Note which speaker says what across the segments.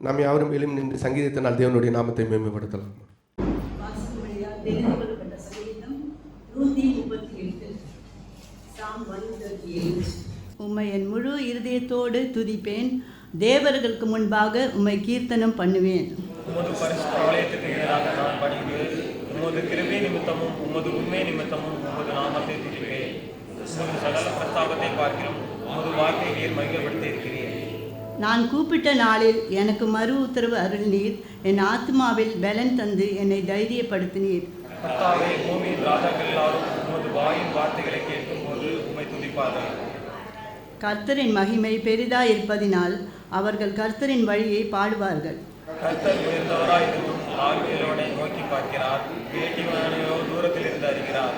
Speaker 1: நாம் யாவரும் எழும்பி நின்று சங்கீதத்தினால் தேவனுடைய நாமத்தை மேம்படுத்தலாம்.
Speaker 2: உம்மை என் முழு இருதயத்தோடு துதிப்பேன், தேவர்களுக்கு முன்பாக உம்மை கீர்த்தனம் பண்ணுவேன்.
Speaker 3: உமது பரிசுத்த ஆலயத்துக்கு எதிராக நான் பணிகிறேன். உமது கிருபை நிமித்தமும் உமது உண்மை நிமித்தமும் உமது நாமத்தை துதிப்பேன். உமது சகல பிரஸ்தாபத்தை பார்க்கிறோம், உமது வார்த்தை நீர் மகிழ்ப்படுத்தி இருக்கிறேன்.
Speaker 2: நான் கூப்பிட்ட நாளில் எனக்கு மறு உத்தரவு அருளினீர், என் ஆத்மாவில் பலன் தந்து என்னை தைரியப்படுத்தினீர்.
Speaker 3: கர்த்தாவே, பூமியின் ராஜாக்கள் எல்லாரும் உமது வாயின் வார்த்தைகளை கேட்கும் போது உம்மை துதிப்பார்கள்.
Speaker 2: கர்த்தரின் மகிமை பெரிதாய் இருப்பதினால் அவர்கள் கர்த்தரின் வழியை பாடுவார்கள்.
Speaker 3: கர்த்தர் உயர்ந்தவராயிருந்தும் தாழ்மையுள்ளவனை நோக்கி பார்க்கிறார், வேட்டியவனையோ தூரத்தில் இருந்து அறிகிறார்.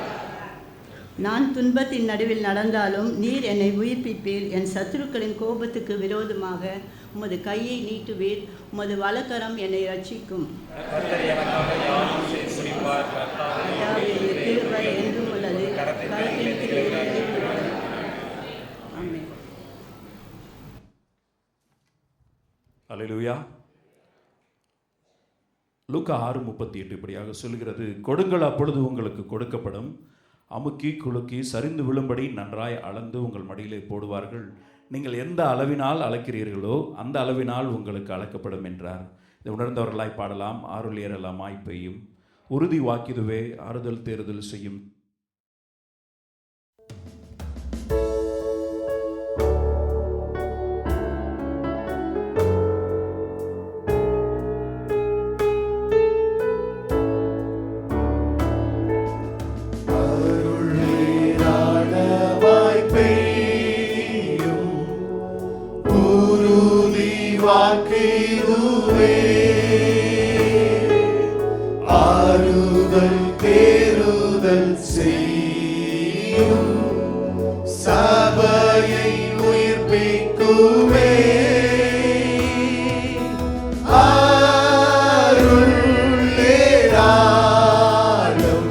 Speaker 2: நான் துன்பத்தின் நடுவில் நடந்தாலும் நீர் என்னை உயிர்ப்பிப்பீர். என் சத்துருக்களின் கோபத்துக்கு விரோதமாக உமது கையை நீட்டுவீர், உமது வலக்கரம் என்னை ரட்சிக்கும்.
Speaker 3: கர்த்தர் எனக்காக யாரும் செய்து முடிப்பார்.
Speaker 2: கர்த்தாவே, கிருபை என்றும் உள்ளது. கரத்தின் கிருபை என்றும் உள்ளது. ஆமென்.
Speaker 4: அல்லேலூயா. லூக்கா 6:38 இப்படியாக சொல்கிறது, கொடுங்கள் அப்பொழுது உங்களுக்கு கொடுக்கப்படும், அமுக்கி குலுக்கி சரிந்து விழும்படி நன்றாய் அளந்து உங்கள் மடியிலே போடுவார்கள், நீங்கள் எந்த அளவினால் அளக்கிறீர்களோ அந்த அளவினால் உங்களுக்கு அளக்கப்படும் என்றார். இதை உணர்ந்தவர்களாய் பாடலாம். ஆருள் ஏறலாமாய் பெய்யும், உறுதி வாக்கிதுவே ஆறுதல் தேறுதல் செய்யும்.
Speaker 5: ஆறுதல் தேறுதல் செய்யும், சபையை உயிர்ப்பிக்குமே. அருளேராலும்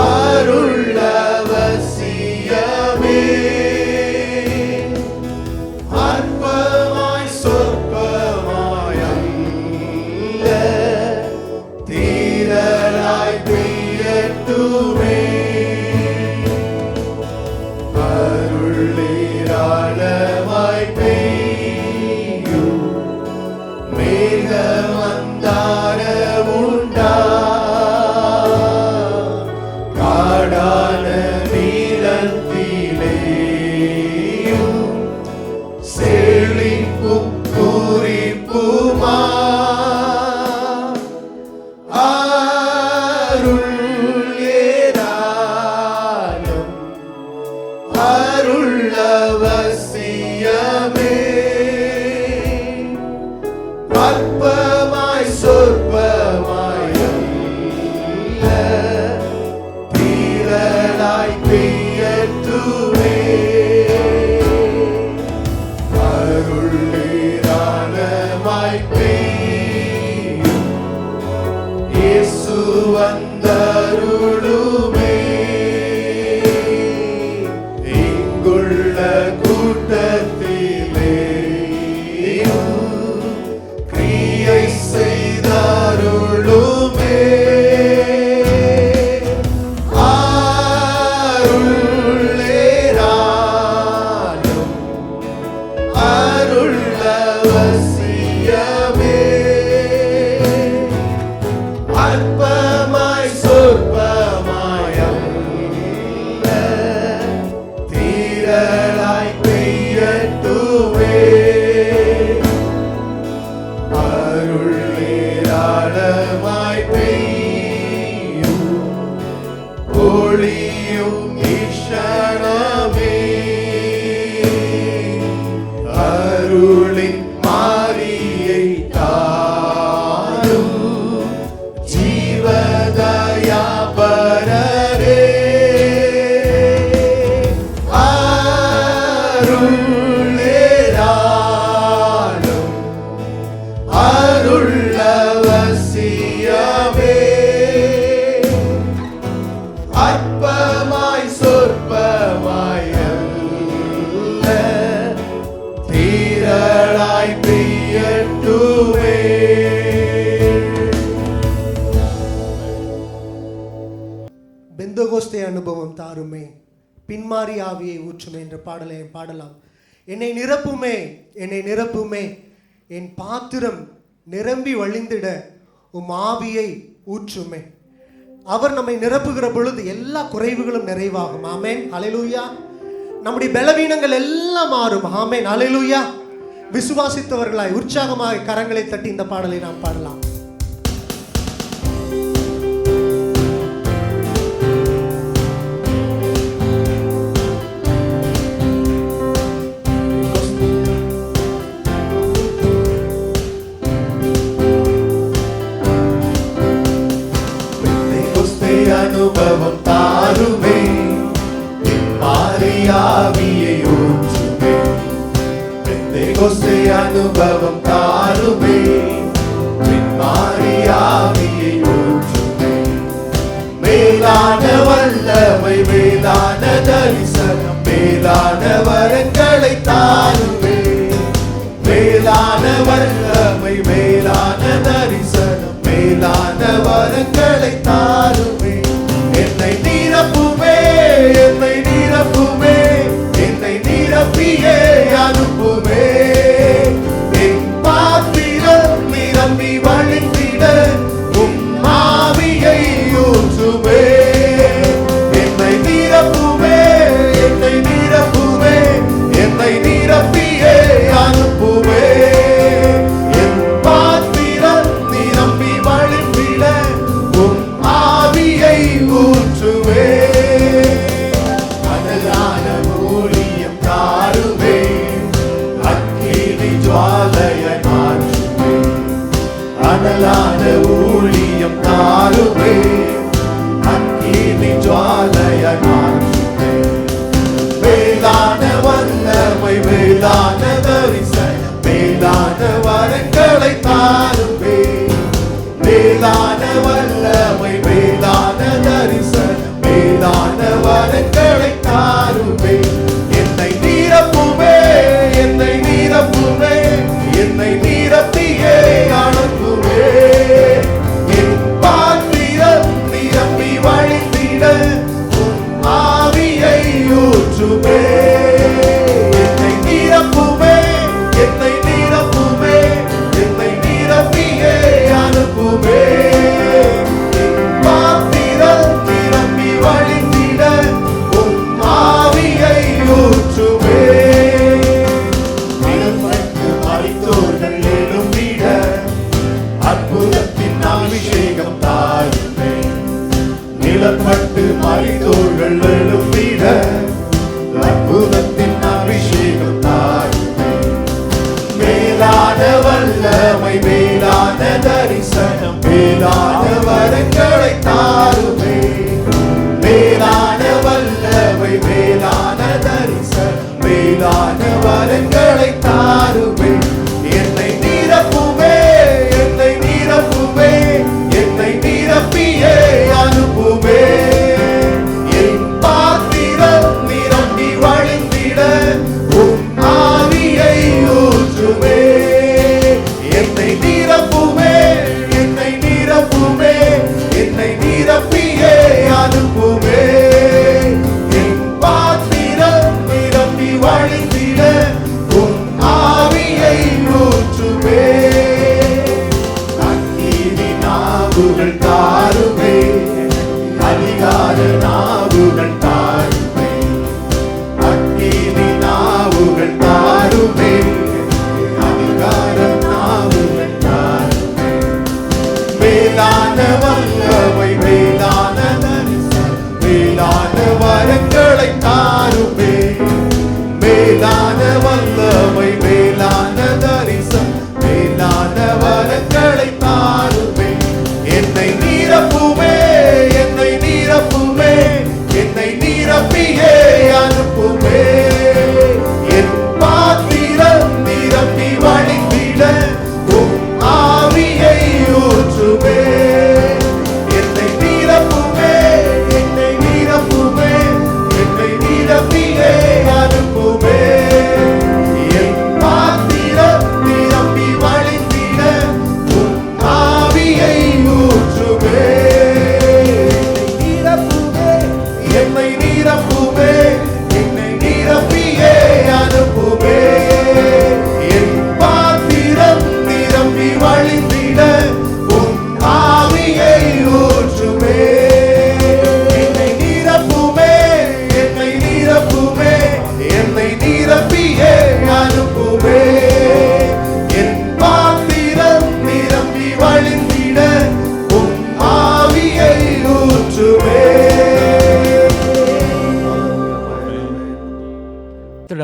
Speaker 5: அருள் அவசியமே. அற்பமாய் சொற்பமாய் அல்ல, தீரலாய் பெய்யட்டுமே. அருளேராளமாய் பெய்யும், மேகமந்தாரம் உண்டா. காடான நீலத்திலேயும் செழிப்பும் பூரிப்புமா. அருள் ஏராளம் அருள் அவசியமே. அற்பமாய் சொற்பமாய் அல்ல, தீரலாய் பெய்யட்டுமே. அருளேராளமாய் பெய்யும், இயேசு வந்தருளுமே. இங்குள்ள கூட்டத்திலேயும் கிரியை செய்தருளுமே. அருளேராளம் அருள் அவசியமே. அற்பமாய் சொற்பமாய் அல்ல, தீரலாய் பெய்யட்டுமே. அருளேராளமாய் பெய்யும், ஒளியும் ஈஷணமே. அருளின் மாரியை தாரும், ஜீவதயாபரரே. அருளேராளம் அருள் அவசியமே. அற்பமாய் சொற்பமாய் அல்ல, தீரலாய் பெய்யட்டுமே. அனுப்புவே.
Speaker 6: பெந்தகோஸ்தே அனுபவம் தாருமே, பின்மாறி ஆவியை ஊற்றுமே என்ற பாடலை பாடலாம். என்னை நிரப்புமே, என்னை நிரப்புமே, என் பாத்திரம் நிரம்பி வழிந்திட உம் ஆவியை ஊற்றுமே. அவர் நம்மை நிரப்புகிற பொழுது எல்லா குறைவுகளும் நிறைவாகும். ஆமேன், ஹல்லேலூயா. நம்முடைய பலவீனங்கள் எல்லாம் மாறும். ஆமேன், ஹல்லேலூயா. விசுவாசித்தவர்களாய் உற்சாகமாக கரங்களை தட்டி இந்த பாடலை நாம் பாடலாம்.
Speaker 5: அனுபவம் தாருமே, மாறியாவியை ஊற்றுமே. பெந்தேகோஸ்தே அனுபவம் தாருமே, மாறியாவியை ஊற்றுமே. மேலான வல்லமை, மேலான தரிசனம், மேலான வரங்களை தாருமே. மேலான வல்லமை, மேலான தரிசனம், மேலான வரங்களை தாருமே. என்னை நிரப்புமே, என்னை நிரப்புமே, என்னை நிரப்பியே அனுப்புமே. என் பாத்திரம் நிரம்பி வழிந்திட உம் ஆவியை ஊற்றுமே. என்னை நிரப்புமே, என்னை நிரப்புமே, என்னை நிரப்பியே அனுப்புமே. என் பாத்திரம் நிரம்பி வழிந்திட உம் ஆவியை ஊற்றுவே. அனலான ஊழியம் தாருவே, அக்கினி ஜுவாலைய மாற்றுவே. அனலான ஊழியம் தாருவே, அக்கினி ஜுவாலைய மாற்றுவே. மேலான வல்லமை, மேலான தரிசனம், மேலான வரங்களை தாருவே. மேலான வல்லமை, மேலான தரிசனம், மேலான வரங்களை தாருவே. என்னை நிரப்புமே, என்னை நிரப்புமே, என்னை நிரப்பியே அனுப்புவே. என் பாத்திரம் நிரம்பி வழிந்திட உம் ஆவியை ஊற்றுமே. என்னை நிரப்புமே, என்னை நிரப்புமே, என்னை நிரப்பியே அனுப்புமே. பாத்திரம் நிரம்பி வழிந்திட உம் ஆவியை ஊற்றுமே. நிலப்பட்டு மரித்தோர்கள் எழும்பிட அற்புதத்தின் அபிஷேகம் தாருமே. நிலப்பட்டு மரித்தோர்கள் எழும்பிட அற்புதத்தின் அபிஷேகம் தாருமே. மேலான வல்லமை, மேலான தரிசனம், மேலான வரங்களை தாருமே. மேலான வல்லமை, மேலான தரிசனம், மேலான வரங்களை தாருமே. என்னை நிரப்புமே, என்னை நிரப்புமே, என்னை நிரப்பியே அனுப்புமே. என் பாத்திரம் நிரம்பி வழிந்திட உம் ஆவியை ஊற்றுமே. என்னை நிரப்புமே, என்னை நிரப்புமே, என்னை நிரப்பியே அனுப்புமே. என் பாத்திரம் நிரம்பி வழிந்திட உம்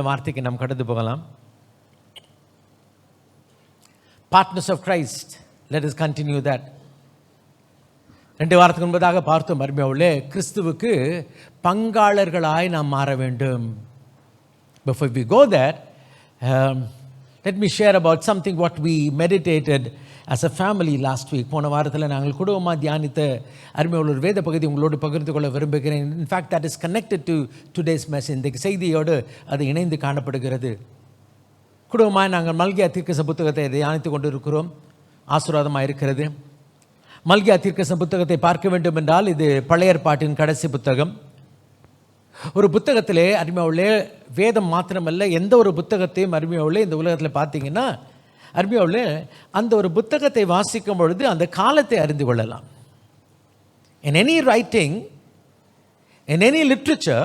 Speaker 7: வார்த்தைக்கு நாம் கடந்து போகலாம். Partners of Christ, let us continue that. 2 வாரத்துக்கு முன்பதாக பார்த்தோம் அருமையாவுள்ளே, கிறிஸ்துவுக்கு பங்காளர்களாய் நாம் மாற வேண்டும். Before we go there, let me share about something what we meditated as a family last week. போன வாரத்தில் நாங்கள் குடும்பமாக தியானித்த அருமையுள்ள ஒரு வேத பகுதி உங்களோடு பகிர்ந்து கொள்ள விரும்புகிறேன். In fact that is connected to today's message. இந்த செய்தியோடு அது இணைந்து காணப்படுகிறது. குடும்பமாக நாங்கள் மல்கியா தீர்க்கதரிசன புத்தகத்தை தியானித்து கொண்டு இருக்கிறோம். ஆசீர்வாதமாக இருக்கிறது. மல்கியா தீர்க்கதரிசன புத்தகத்தை பார்க்க வேண்டும் என்றால் இது பழைய ஏற்பாட்டின் கடைசி புத்தகம். ஒரு புத்தகத்திலே அருமையாவுள்ளே வேதம் மாத்திரமல்ல, எந்த ஒரு புத்தகத்தையும் அருமையாவுள்ளே இந்த உலகத்தில் பார்த்தீங்கன்னா அருமையாவுள்ளே அந்த ஒரு புத்தகத்தை வாசிக்கும் பொழுது அந்த காலத்தை அறிந்து கொள்ளலாம். In any writing, in any literature,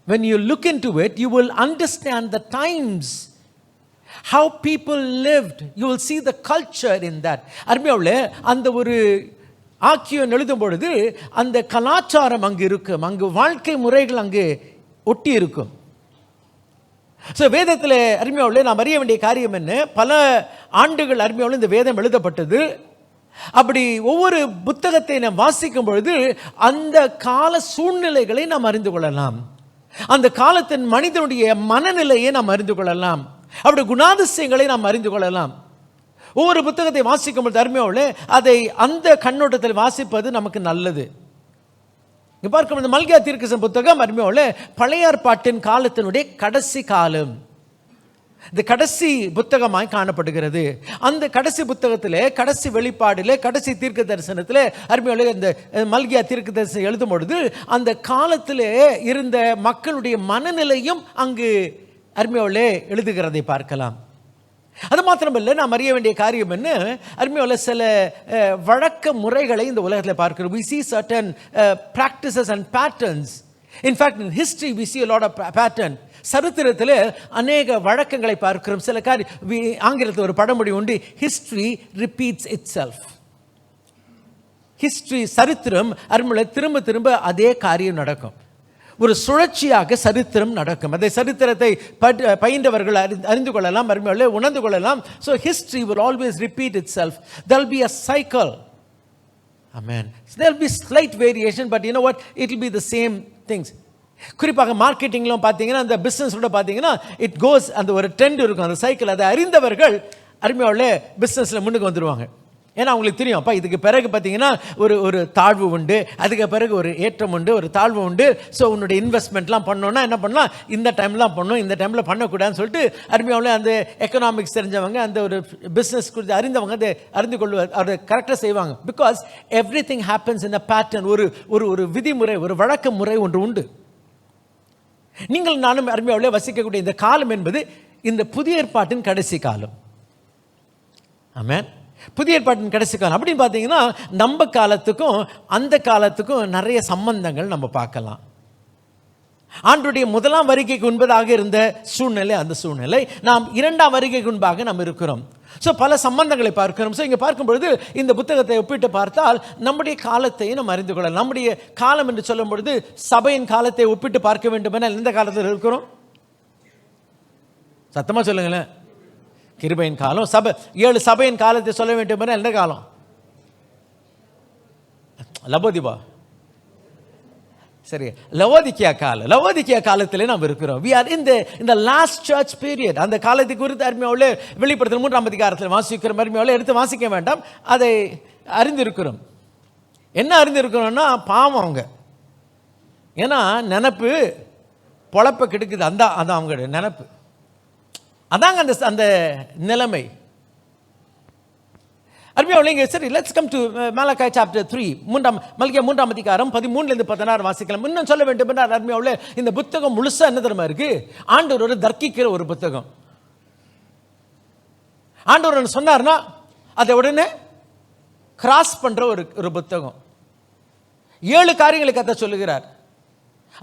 Speaker 7: when you look into it, you will understand the times, how people lived. You will see the culture in that. அருமையாவுள்ளே அந்த ஒரு ஆக்கியம் எழுதும் பொழுது அந்த கலாச்சாரம் அங்கு இருக்கும், அங்கு வாழ்க்கை முறைகள் அங்கு ஒட்டி இருக்கும். ஸோ வேதத்தில் அருமையாவுள்ளே நாம் அறிய வேண்டிய காரியம் என்ன, பல ஆண்டுகள் அருமையாவுள்ளே இந்த வேதம் எழுதப்பட்டது. அப்படி ஒவ்வொரு புத்தகத்தை நாம் வாசிக்கும் பொழுது அந்த கால சூழ்நிலைகளை நாம் அறிந்து கொள்ளலாம். அந்த காலத்தின் மனிதனுடைய மனநிலையை நாம் அறிந்து கொள்ளலாம். அப்படி குணாதிசயங்களை நாம் அறிந்து கொள்ளலாம். ஒவ்வொரு புத்தகத்தை வாசிக்கும் பொழுது அருமையாவுள்ளே அதை அந்த கண்ணோட்டத்தில் வாசிப்பது நமக்கு நல்லது. இங்கே பார்க்கும் இந்த மல்கியா தீர்க்கதரிசன புத்தகம் அருமையாவுள்ளே பழைய ஏற்பாட்டின் காலத்தினுடைய கடைசி காலம், இந்த கடைசி புத்தகமாய் காணப்படுகிறது. அந்த கடைசி புத்தகத்திலே, கடைசி வெளிப்பாடிலே, கடைசி தீர்க்க தரிசனத்திலே அருமையாவுள்ளே இந்த மல்கியா தீர்க்க தரிசனம் எழுதும் பொழுது அந்த காலத்திலே இருந்த மக்களுடைய மனநிலையும் அங்கு அருமையாவுள்ளே எழுதுகிறதை பார்க்கலாம். அது மாத்திரமல்ல, நாம் அறிய வேண்டிய காரியம் என்ன, அருமையாவுள்ள சில வழக்க முறைகளை இந்த உலகத்தில் பார்க்கிறோம். We see certain practices and patterns. In fact, in history we see a lot of pattern. சரித்திரத்தில் அநேக வழக்கங்களை பார்க்கிறோம். சில ஆங்கிலத்தில் ஒரு பழமொழி உண்டு, history repeats itself. ஹிஸ்டரி, சரித்திரம் அருமையாவுள்ள திரும்ப திரும்ப அதே காரியம் நடக்கும். ஒரு சுழற்சியாக சரித்திரம் நடக்கும். அதை சரித்திரத்தை பயின்றவர்கள் அறிந்து கொள்ளலாம், அருமையாவுள்ளே உணர்ந்து கொள்ளலாம். So history will always repeat itself. There will be a cycle. Amen. So there will be slight variation, but you know what, it will be the same things. குறிப்பாக மார்க்கெட்டிங்லாம் பார்த்தீங்கன்னா, அந்த பிஸ்னஸோட பார்த்தீங்கன்னா இட் கோஸ், அந்த ஒரு ட்ரெண்ட் இருக்கும், அந்த cycle. அதை அறிந்தவர்கள் அருமையாவுள்ளே பிஸ்னஸில் முன்னுக்கு வந்துடுவாங்க. ஏன்னா அவங்களுக்கு தெரியும், அப்பா இதுக்கு பிறகு பார்த்தீங்கன்னா ஒரு தாழ்வு உண்டு, அதுக்கு பிறகு ஒரு ஏற்றம் உண்டு, ஒரு தாழ்வு உண்டு. ஸோ உன்னுடைய இன்வெஸ்ட்மெண்ட்லாம் பண்ணோன்னா என்ன பண்ணலாம், இந்த டைம்லாம் பண்ணணும், இந்த டைமில் பண்ணக்கூடாதுன்னு சொல்லிட்டு அருமையாவுள்ளே அந்த எக்கனாமிக்ஸ் தெரிஞ்சவங்க, அந்த ஒரு பிஸ்னஸ் குறித்து அறிந்தவங்க அதை அறிந்து கொள்வார், அதை கரெக்டாக செய்வாங்க. Because every thing happens in a pattern. ஒரு விதிமுறை, ஒரு வழக்க முறை ஒன்று உண்டு. நீங்கள் நானும் அருமையாவுள்ளே வசிக்கக்கூடிய இந்த காலம் என்பது இந்த புதிய ஏற்பாட்டின் கடைசி காலம். ஆமென். புதிய ஏற்பாட்டின் கடைசி காலம் அப்படின்னு பார்த்தீங்கன்னா நம்ம காலத்துக்கும் அந்த காலத்துக்கும் நிறைய சம்பந்தங்கள் நம்ம பார்க்கலாம். ஆண்டுடைய முதலாம் வருகைக்கு முன்பதாக இருந்த சூழ்நிலை, அந்த சூழ்நிலை நாம் இரண்டாம் வருகைக்கு முன்பாக நாம் இருக்கிறோம். ஸோ பல சம்பந்தங்களை பார்க்கிறோம். ஸோ இங்கே பார்க்கும்பொழுது இந்த புத்தகத்தை ஒப்பிட்டு பார்த்தால் நம்முடைய காலத்தை நம்ம அறிந்து கொள்ளலாம். நம்முடைய காலம் என்று சொல்லும் பொழுது சபையின் காலத்தை ஒப்பிட்டு பார்க்க வேண்டும் என எந்த காலத்தில் இருக்கிறோம்? சத்தமாக சொல்லுங்களேன். கிருபையின் காலம். 7 சபையின் காலத்தை சொல்ல வேண்டும் என எந்த காலம்? லவோதிபா, சரி, லவோதிக்கியா காலம். லவோதிக்கியா காலத்தில் நாம் இருக்கிறோம். we are in the last church period. அந்த காலத்தை குறித்து அருமையாவுள்ளே வெளிப்படுத்தல் 3ஆம் அதிகாரத்தில் வாசிக்கிறோம். அருமையாவுள்ளே எடுத்து வாசிக்க வேண்டாம், அதை அறிந்திருக்கிறோம். என்ன அறிந்திருக்கிறோம்னா பாவம் அவங்க, ஏன்னா நினப்பு பொழப்ப கெடுக்குது, அந்த அவங்களுடைய நினப்பு, அதாங்க அந்த நிலைமை. அருமையாவுள்ளே சரி, let's come to Malachi chapter 3. மல்கியா 3ஆம் அதிகாரம் 13 16 வாசிக்கலாம். இன்னும் சொல்ல வேண்டும் என்றால் அருமையாவுள்ளே இந்த புத்தகம் முழுசா என்ன தெரியுமா இருக்கு? ஆண்டவரோடு தர்க்கிக்கிற ஒரு புத்தகம். ஆண்டவர் சொன்னார்னா அதை உடனே கிராஸ் பண்ற ஒரு புத்தகம். 7 காரியங்களை கத்த சொல்லுகிறார்.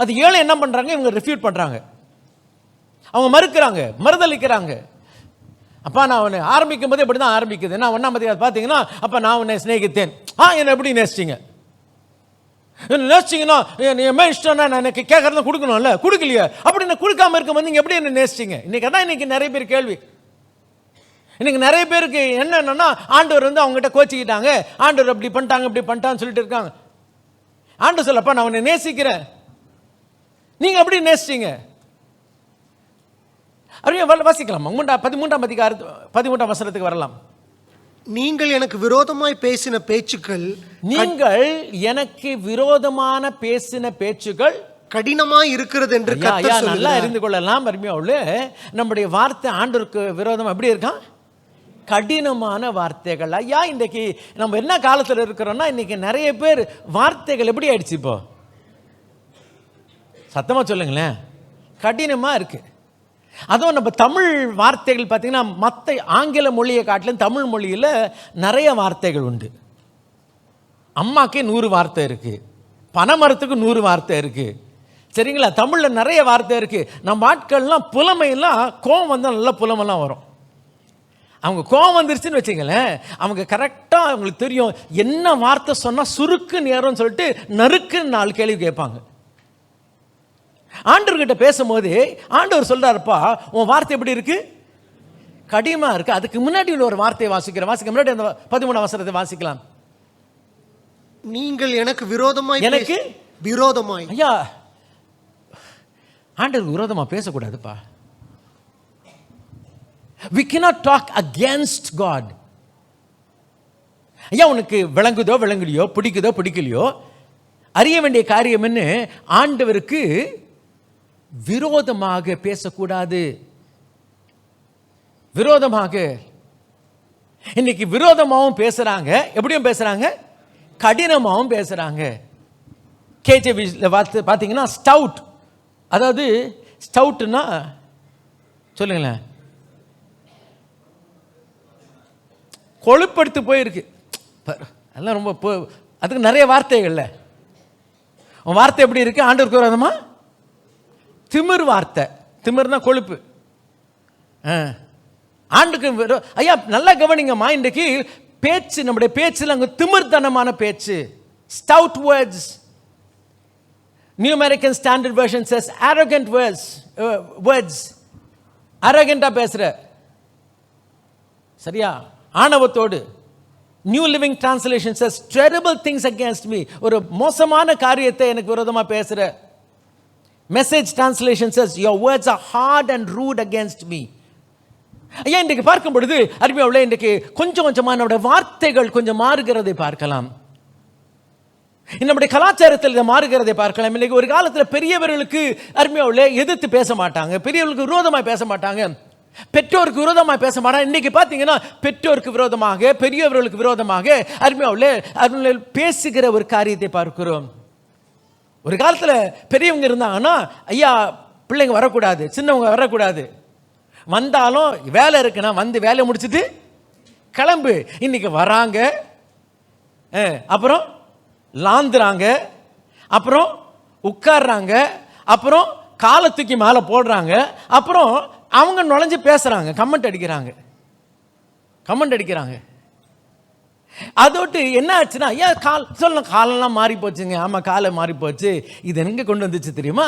Speaker 7: அது 7 என்ன பண்றாங்க? இவங்க ரிஃப்யூட் பண்றாங்க, அவங்க மறுக்கிறாங்க, மறுதளிக்கிறாங்க. அப்பா நான் உன்னை ஆரம்பிக்கும் போது எப்படி தான் ஆரம்பிக்குது. நான் 1ஆம் அதிகாரம் பார்த்தீங்கன்னா, அப்பா நான் உன்னை சிநேகித்தேன். என்ன எப்படி நேசிச்சிங்க? நேசிச்சிங்கன்னா நீ என்ன இஷ்டம்னா நான் எனக்கு கேட்கறத கொடுக்கணும்ல, கொடுக்கலையே. அப்படி நான் கொடுக்காம இருக்க வந்து நீங்கள் எப்படி என்ன நேசிச்சிங்க? இன்றைக்கி அதான் இன்றைக்கி நிறைய பேர் கேள்வி. இன்றைக்கி நிறைய பேருக்கு என்னன்னா ஆண்டவர் வந்து அவங்ககிட்ட கோச்சிக்கிட்டாங்க, ஆண்டவர் அப்படி பண்ணிட்டாங்க இப்படி பண்ணிட்டான்னு சொல்லிட்டு இருக்காங்க. ஆண்டவர் சொல்லப்பா நான் உன்னை நேசிக்கிறேன், நீங்கள் எப்படி நேசிச்சிங்க? அப்படியே வாசிக்கலாம் 13ஆம் வசனத்துக்கு வரலாம்.
Speaker 6: நீங்கள் எனக்கு விரோதமாய் பேசின பேச்சுக்கள்,
Speaker 7: நீங்கள் எனக்கு விரோதமான பேசின பேச்சுக்கள்
Speaker 6: கடினமாய் இருக்கிறது என்று கர்த்தர்
Speaker 7: நல்லா
Speaker 6: சொல்லுகிறார்.
Speaker 7: அறிந்து கொள்ளலாம். அருமையா நம்முடைய வார்த்தை ஆண்டவருக்கு விரோதம் எப்படி இருக்கான்? கடினமான வார்த்தைகள். ஐயா இன்றைக்கு நம்ம என்ன காலத்தில் இருக்கிறோம்னா, இன்னைக்கு நிறைய பேர் வார்த்தைகள் எப்படி ஆயிடுச்சு? இப்போ சத்தமா சொல்லுங்களேன், கடினமா இருக்கு. அதுவும் நம்ம தமிழ் வார்த்தைகள் பார்த்தீங்கன்னா மற்ற ஆங்கில மொழியை காட்டிலும் தமிழ் மொழியில் நிறைய வார்த்தைகள் உண்டு. அம்மாக்கே 100 வார்த்தை இருக்குது, பனைமரத்துக்கு 100 வார்த்தை இருக்குது. சரிங்களா? தமிழில் நிறைய வார்த்தை இருக்குது. நம்ம ஆட்கள்லாம் புலமையெல்லாம் கோவம் வந்தால் நல்லா புலமெல்லாம் வரும். அவங்க கோவம் வந்துருச்சுன்னு வச்சுங்களேன், அவங்க கரெக்டாக அவங்களுக்கு தெரியும் என்ன வார்த்தை சொன்னால் சுருக்கு நேரம்னு சொல்லிட்டு நறுக்குன்னு 4 கேள்வி கேட்பாங்க. ஆண்டவர்கிட்ட பேசும்போது ஆண்டவர் சொல்றாருப்பா உன் வார்த்தை எப்படி இருக்கு? கடினமா இருக்கு. அதுக்கு முன்னாடி ஒரு வார்த்தையை வாசிக்க முன்னாடி அந்த 13ஆம் வசனத்தை வாசிக்கலாம்.
Speaker 6: நீங்கள் எனக்கு விரோதமாய்
Speaker 7: எனக்கு
Speaker 6: விரோதமாய்.
Speaker 7: ஐயா ஆண்டவருக்கு விரோதமா பேசக்கூடாதுப்பா. We cannot talk against God. ஐயா உனக்கு விளங்குதோ விளங்குலையோ, பிடிக்குதோ பிடிக்கலையோ, அறிய வேண்டிய காரியம் என்ன? ஆண்டவருக்கு விரோதமாக பேசக்கூடாது. விரோதமாக இன்னைக்கு விரோதமாகவும் பேசுறாங்க, எப்படியும் பேசுறாங்க, கடினமாகவும் பேசுறாங்க. கேஜேவி பார்த்தீங்கன்னா ஸ்டவுட், அதாவது ஸ்டவுட்னா சொல்லுங்களேன், கொழுப்படுத்து போயிருக்கு. அதெல்லாம் ரொம்ப அதுக்கு நிறைய வார்த்தைகள்ல உன் வார்த்தை எப்படி இருக்கு? ஆண்டவருக்கு விரோதமா திமிர் வார்த்தை. திமிர்னா கொழுப்பு. ஆண்டுக்கு ஐயா நல்லா கவனிங்கம்மா, இன்றைக்கு பேச்சு, நம்முடைய பேச்சில் அங்கே திமிர்த்தனமான பேச்சு, stout words. New American standard version says arrogant words. அரகண்டா பேசுற, சரியா? ஆணவத்தோடு. New living translation says terrible things against me. ஒரு மோசமான காரியத்தை எனக்கு விரோதமா பேசுற. Message translation says your words are hard and rude against me. ஐயா இன்றைக்கு பார்க்கும் பொழுது அருமையாவுள்ள இன்றைக்கு கொஞ்சம் கொஞ்சமாக நம்முடைய வார்த்தைகள் கொஞ்சம் மாறுகிறதை பார்க்கலாம். நம்முடைய கலாச்சாரத்தில் இதை மாறுகிறதை பார்க்கலாம். இன்னைக்கு ஒரு காலத்தில் பெரியவர்களுக்கு அருமையாவுள்ள எதிர்த்து பேச மாட்டாங்க, பெரியவர்களுக்கு விரோதமாக பேச மாட்டாங்க, பெற்றோருக்கு விரோதமாக பேச மாட்டாங்க. இன்னைக்கு பார்த்தீங்கன்னா பெற்றோருக்கு விரோதமாக, பெரியவர்களுக்கு விரோதமாக அருமையாவுள்ள பேசுகிற ஒரு காரியத்தை பார்க்கிறோம். ஒரு காலத்தில் பெரியவங்க இருந்தாங்கன்னா ஐயா பிள்ளைங்க வரக்கூடாது, சின்னவங்க வரக்கூடாது, வந்தாலும் வேலை இருக்குன்னா வந்து வேலையை முடிச்சுட்டு கிளம்பு. இன்னைக்கு வராங்க, அப்புறம் லாந்துறாங்க, அப்புறம் உட்கார்றாங்க, அப்புறம் காலை தூக்கி மேலே போடுறாங்க, அப்புறம் அவங்க நுழைஞ்சு பேசுறாங்க, கமெண்ட் அடிக்கிறாங்க. அதோட்டு என்ன ஆச்சுன்னா ஐயா காலெல்லாம் மாறி போச்சுங்க. ஆமாம், காலை மாறி போச்சு. இது எங்கே கொண்டு வந்துச்சு தெரியுமா?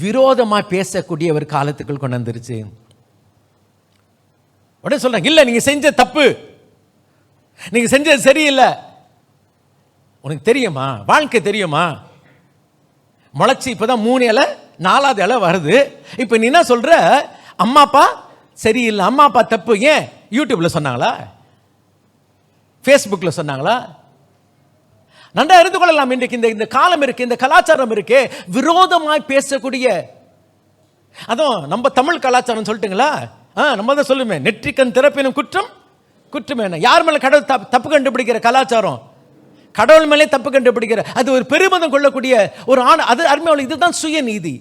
Speaker 7: விரோதமாக பேசக்கூடிய ஒரு காலத்துக்குள் கொண்டு வந்துருச்சு. உடனே சொல்றாங்க, இல்லை நீங்கள் செஞ்ச தப்பு, நீங்கள் செஞ்சது சரியில்லை. உனக்கு தெரியுமா, வாழ்க்கை தெரியுமா? முளைச்சி இப்போதான் 3 இலை 4வது இலை வருது. இப்போ நீ என்ன சொல்ற? அம்மா அப்பா சரியில்லை, அம்மா அப்பா தப்பு. ஏன்? யூடியூப்ல சொன்னாங்களா? ஃபேஸ்புக்கில் சொன்னாங்களா? நன்றா அறிந்து கொள்ளலாம். இன்றைக்கு இந்த காலம் இருக்கு, இந்த கலாச்சாரம் இருக்கு, விரோதமாய் பேசக்கூடிய. அதுவும் நம்ம தமிழ் கலாச்சாரம் சொல்லட்டுங்களா? நம்ம தான் சொல்லுமே, நெற்றிக்கண் திறப்பினும் குற்றம் குற்றம் என்ன? யார் மேலே கடவுள் தப்பு கண்டுபிடிக்கிற கலாச்சாரம், கடவுள் மேலே தப்பு கண்டுபிடிக்கிற, அது ஒரு பெருமிதம் கொள்ளக்கூடிய ஒரு அது அருமையாவில். இதுதான் சுயநீதி,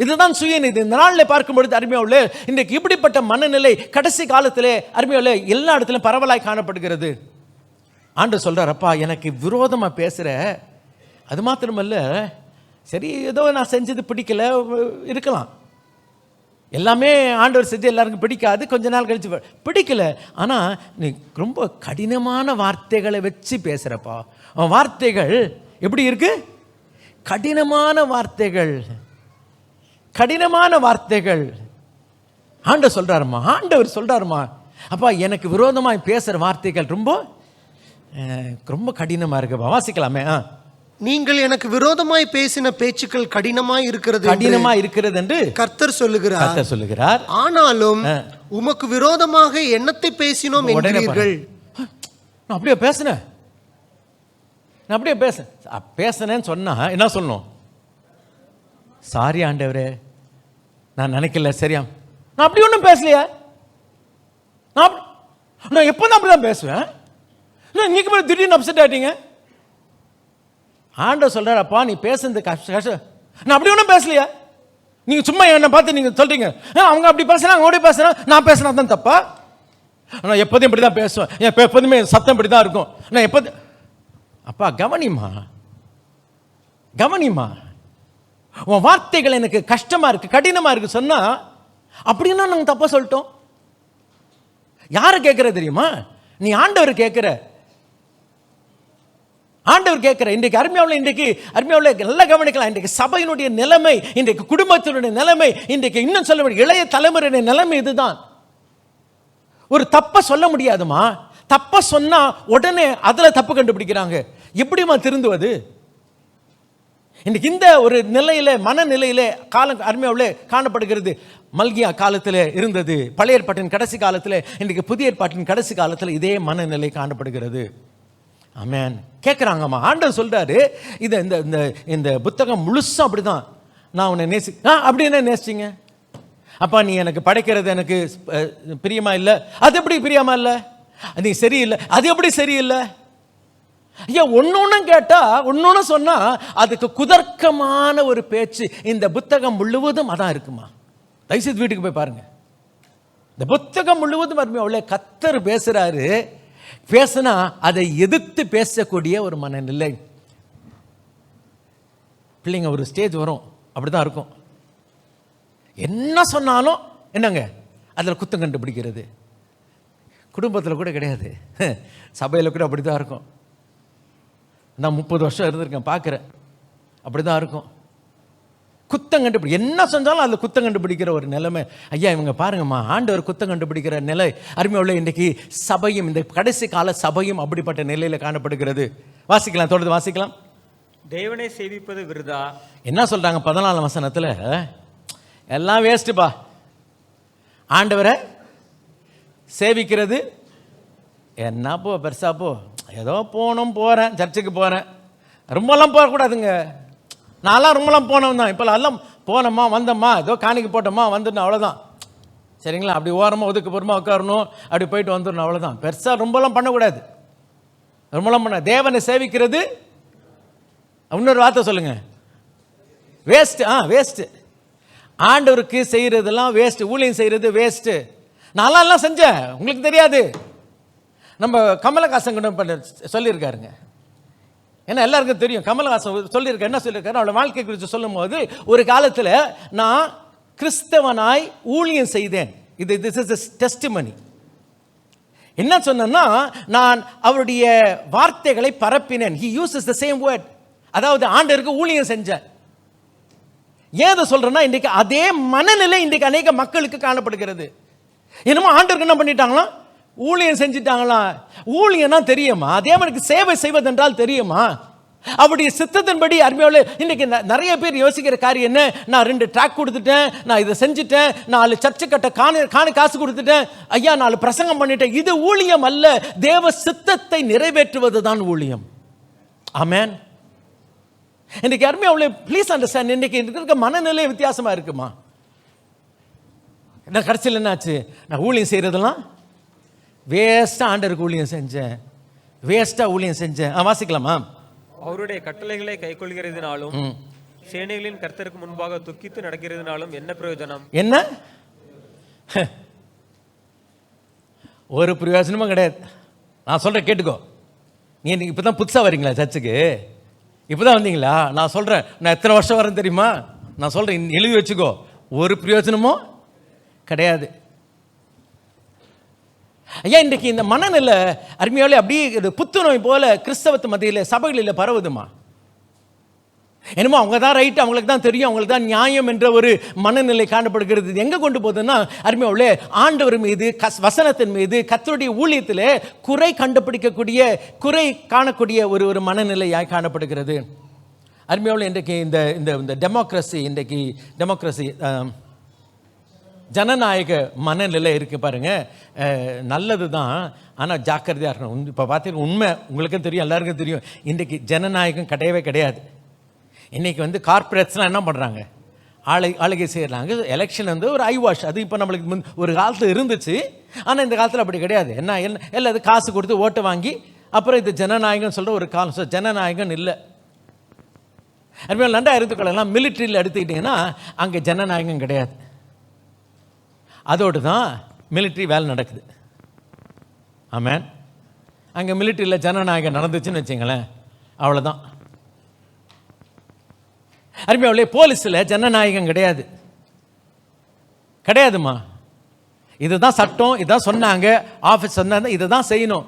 Speaker 7: இதுதான் சுயநீதி. இந்த நாளில் பார்க்கும் பொழுது அருமையாவில் இன்றைக்கு இப்படிப்பட்ட மனநிலை கடைசி காலத்திலே அருமையாவில் எல்லா இடத்துலையும் பரவலாய் காணப்படுகிறது. ஆண்டவர் சொல்றார், அப்பா எனக்கு விரோதமாக பேசுகிற, அது மாத்திரமல்ல, சரி ஏதோ நான் செஞ்சது பிடிக்கல இருக்கலாம், எல்லாமே ஆண்டவர் செஞ்சு எல்லாருக்கும் பிடிக்காது, கொஞ்ச நாள் கழிச்சு பிடிக்கல, ஆனால் நீ ரொம்ப கடினமான வார்த்தைகளை வச்சு பேசுகிறப்பா. வார்த்தைகள் எப்படி இருக்கு? கடினமான வார்த்தைகள், கடினமான வார்த்தைகள். ஆண்டவர் சொல்றாருமா, அப்பா எனக்கு விரோதமாய் பேசுற வார்த்தைகள் ரொம்ப ரொம்ப கடினமா இருக்குப்பா. வாசிக்கலாமே.
Speaker 6: நீங்கள் எனக்கு விரோதமாய் பேசின பேச்சுக்கள் கடினமாய் இருக்கிறது
Speaker 7: என்று
Speaker 6: கர்த்தர் சொல்லுகிறார். ஆனாலும் உமக்கு விரோதமாக என்னத்தை பேசினோம் என்கிறீர்கள்.
Speaker 7: நான் அப்படியே பேசினேன்னு சொன்னா என்ன சொல்லணும்? சாரி ஆண்டவரே, நான் நினைக்கல, சரியா, நான் அப்படி ஒன்றும் பேசலையா, நான் எப்போ அப்படிதான் பேசுவேன், இன்னைக்கு திடீர்னு அப்செட் ஆயிட்டீங்க. ஆண்டவர் சொல்றாரு, அப்பா நீ பேசுறது கஷ்டம், நான் அப்படி ஒன்றும் பேசலையா, நீங்க சும்மா என்னை பார்த்து நீங்க சொல்றீங்க அவங்க அப்படி பேசுறாங்க, அவங்க பேசுறாங்க, நான் பேசுனா தான் தப்பா? நான் எப்போதும் இப்படி தான் பேசுவேன், எப்போதுமே சத்தம் இப்படி தான் இருக்கும், நான் எப்போது. அப்பா கவனிமா, உன் வார்த்தைகள் எனக்கு கஷ்டமா இருக்கு, கடினமா இருக்கு சொன்னா அப்படின்னா நாங்க தப்பா சொல்லிட்டோம். யாரை கேட்கிற தெரியுமா? நீ ஆண்டவர் கேட்கிற. இன்றைக்கு அருமையாவில் நல்லா கவனிக்கலாம். இன்றைக்கு சபையினுடைய நிலைமை, இன்றைக்கு குடும்பத்தினுடைய நிலைமை, இன்றைக்கு இன்னும் சொல்ல முடியும் இளைய தலைமுறையுடைய நிலைமை இதுதான். ஒரு தப்ப சொல்ல முடியாதுமா. தப்ப சொன்னா உடனே அதுல தப்பு கண்டுபிடிக்கிறாங்க. எப்படிமா திருந்துவது? இன்னைக்கு இந்த ஒரு நிலையில, மனநிலையில காலம் அருமையாவில் காணப்படுகிறது. மல்கியா காலத்தில் இருந்தது, பழைய ஏற்பாட்டின் கடைசி காலத்தில், இன்றைக்கு புதிய ஏற்பாட்டின் கடைசி காலத்தில் இதே மனநிலை காணப்படுகிறது. ஆமென். கேட்குறாங்கம்மா, ஆண்டவர் சொல்றாரு, இது இந்த புத்தகம் முழுசும் அப்படிதான். நான் உன்னை அப்படி என்ன நேசிச்சிங்க? அப்பா நீ எனக்கு படைக்கிறது எனக்கு பிரியமா இல்லை, அது எப்படி பிரியமா இல்லை? நீ சரியில்லை, அது எப்படி சரியில்லை? ஐயா ஒன்னொன்னும் கேட்டா ஒன்னொன்னு சொன்னா அதுக்கு குதர்க்கமான ஒரு பேச்சு இந்த புத்தகம் முழுவதும் அதான் இருக்குமா. தயவுசெய்து வீட்டுக்கு போய் பாருங்க. இந்த புத்தகம் முழுவதும் அருமையா கர்த்தர் பேசுறாரு. பேசினா அதை எதிர்த்து பேசக்கூடிய ஒரு மனநிலை. பிள்ளைங்க ஒரு ஸ்டேஜ் வரும், அப்படிதான் இருக்கும். என்ன சொன்னாலும் என்னங்க அதில் குத்தம் கண்டுபிடிக்கிறது. குடும்பத்தில் கூட கிடையாது, சபையில் கூட அப்படிதான் இருக்கும். நான் 30 வருஷம் இருந்திருக்கேன், பார்க்குறேன், அப்படிதான் இருக்கும். குத்தம் கண்டுபிடி, என்ன செஞ்சாலும் அதில் குத்தம் கண்டுபிடிக்கிற ஒரு நிலைமை. ஐயா இவங்க பாருங்கம்மா, ஆண்டவர் குத்தம் கண்டுபிடிக்கிற நிலை அருமையுள்ள இன்றைக்கி சபையும், இந்த கடைசி கால சபையும் அப்படிப்பட்ட நிலையில் காணப்படுகிறது. வாசிக்கலாம், தொடர்ந்து வாசிக்கலாம்.
Speaker 3: தேவனை சேவிப்பது விருதா. என்ன
Speaker 7: சொல்றாங்க 14 வசனத்தில்? எல்லாம் வேஸ்ட்டுப்பா, ஆண்டவரை சேவிக்கிறது என்ன போ, பெருசா போ, ஏதோ போகிறேன், சர்ச்சுக்கு போகிறேன், ரொம்பலாம் போகக்கூடாதுங்க. நான்லாம் ரொம்பலாம் போனவன் தான். இப்போல்லாம் எல்லாம் போனோமா வந்தோம்மா, ஏதோ காணிக்கு போட்டோமா வந்துடணும், அவ்வளோதான். சரிங்களா? அப்படி ஓரமாக ஒதுக்குப்புறமா உட்காரணும், அப்படி போயிட்டு வந்துடணும், அவ்வளோதான். பெருசாக ரொம்பலாம் பண்ணக்கூடாது. ரொம்பலாம் பண்ண தேவனை சேவிக்கிறது இன்னொரு வார்த்தை சொல்லுங்க, வேஸ்ட்டு. வேஸ்ட்டு. ஆண்டவருக்கு செய்கிறதெல்லாம் வேஸ்ட்டு, ஊழியம் செய்கிறது வேஸ்ட்டு. நான்லாம் செஞ்சேன், உங்களுக்கு தெரியாது. நம்ம கமலஹாசன் கூட சொல்லியிருக்காருங்க. ஏன்னா எல்லாருக்கும் தெரியும், கமலஹாசன் சொல்லியிருக்காரு. என்ன சொல்லியிருக்காரு? அவளோட வாழ்க்கை குறித்து சொல்லும் போது, ஒரு காலத்தில் நான் கிறிஸ்தவனாய் ஊழியம் செய்தேன். This is testimony. என்ன சொன்னா, நான் அவருடைய வார்த்தைகளை பரப்பினேன். he uses the same word. அதாவது ஆண்டவருக்கு ஊழியம் செஞ்சேன். ஏதை சொல்றேன்னா, இன்றைக்கு அதே மனநிலை இன்றைக்கு அநேக மக்களுக்கு காணப்படுகிறது. என்னமோ ஆண்டவருக்கு என்ன பண்ணிட்டாங்களா, ஊழியம் செஞ்சிட்டாங்களா. ஊழியம்னா தெரியுமா? தேவனுக்கு சேவை செய்வதென்றால் தெரியுமா? அவருடைய சித்தத்தின்படி அருமையோடு இன்னைக்கு நிறைய பேர் யோசிக்கிற காரியம் என்ன, நான் 2 ட்ராக் கொடுத்துட்டேன், நான் இதை செஞ்சுட்டேன், 4 சர்ச்சு கட்ட காசு கொடுத்துட்டேன், ஐயா 4 பிரசங்கம் பண்ணிட்டேன். இது ஊழியம் அல்ல. தேவ சித்தத்தை நிறைவேற்றுவது தான் ஊழியம். ஆமென். இன்னைக்கு அருமையோடு ப்ளீஸ் அண்டர்ஸ்டாண்ட், இன்னைக்கு இருக்க மனநிலை வித்தியாசமா இருக்குமா. என்ன கடைசியில் என்னாச்சு, நான் ஊழியம் செய்யறதெல்லாம் வேஸ்டா, ஆண்டருக்கு ஊழியம் செஞ்சேன், வேஸ்டா ஊழியம் செஞ்சேன். வாசிக்கலாமா?
Speaker 3: அவருடைய கட்டளைகளை கைக்கொள்கிறதுனாலும் சேனைகளின் கர்த்தருக்கு முன்பாக துக்கித்து நடக்கிறதுனாலும் என்ன பிரயோஜனம்? என்ன
Speaker 7: ஒரு பிரயோஜனமும் கிடையாது. நான் சொல்றேன் கேட்டுக்கோ. நீ இப்பதான் புதுசா வரீங்களா சர்ச்சுக்கு? இப்பதான் வந்தீங்களா? நான் சொல்றேன், நான் எத்தனை வருஷம் வரேன் தெரியுமா? நான் சொல்றேன், எழுதி வச்சுக்கோ, ஒரு பிரயோஜனமும் கிடையாது. ஐயா இன்றைக்கு இந்த மனநிலை அருமையாலே அப்படியே புத்துநோய் போல கிறிஸ்தவத்து மத்தியில் சபைகளில் பரவுதுமா. என்னமோ அவங்க தான் ரைட், அவங்களுக்கு தான் தெரியும், அவங்களுக்கு தான் நியாயம் என்ற ஒரு மனநிலை காணப்படுகிறது. இது எங்கே கொண்டு போகுதுன்னா அருமையாவுள்ளே ஆண்டவர் மீது வசனத்தின் மீது கர்த்தருடைய ஊழியத்தில் குறை கண்டுபிடிக்கக்கூடிய, குறை காணக்கூடிய ஒரு மனநிலையாய் காணப்படுகிறது. அருமையாவுள்ளே இன்றைக்கு இந்த டெமோக்ரஸி, இன்றைக்கு டெமோக்ரஸி ஜனநாயக மனநிலை இருக்குது பாருங்கள், நல்லது தான். ஆனால் ஜாக்கிரதையாக இருக்கணும். இப்போ பார்த்தீங்கன்னா உண்மை உங்களுக்கும் தெரியும், எல்லாருக்கும் தெரியும், இன்றைக்கி ஜனநாயகம் கிடையவே கிடையாது. இன்றைக்கி கார்ப்பரேட்ஸ்லாம் என்ன பண்ணுறாங்க, ஆளுகை செய்கிறாங்க. எலெக்ஷன் ஒரு ஐ வாஷ், அது இப்போ நம்மளுக்கு ஒரு காலத்தில் இருந்துச்சு. ஆனால் இந்த காலத்தில் அப்படி கிடையாது. என்ன எல்லாம் அது காசு கொடுத்து ஓட்டை வாங்கி அப்புறம் இது ஜனநாயகம் சொல்கிற ஒரு காலம். ஸோ ஜனநாயகம் இல்லை. அதுமாதிரி 2000 மிலிட்ரியில் எடுத்துக்கிட்டிங்கன்னா அங்கே ஜனநாயகம் கிடையாது. அதோடு தான் மிலிட்ரி வேலை நடக்குது. ஆமேன். அங்கே மிலிட்ரியில் ஜனநாயகம் நடந்துச்சுன்னு வச்சுங்களேன், அவ்வளோதான். அருமையாவுள்ளே போலீஸில் ஜனநாயகம் கிடையாது, கிடையாதுமா. இதுதான் சட்டம், இதுதான் சொன்னாங்க, ஆஃபீஸ் சொன்னாங்க, இதை தான் செய்யணும்.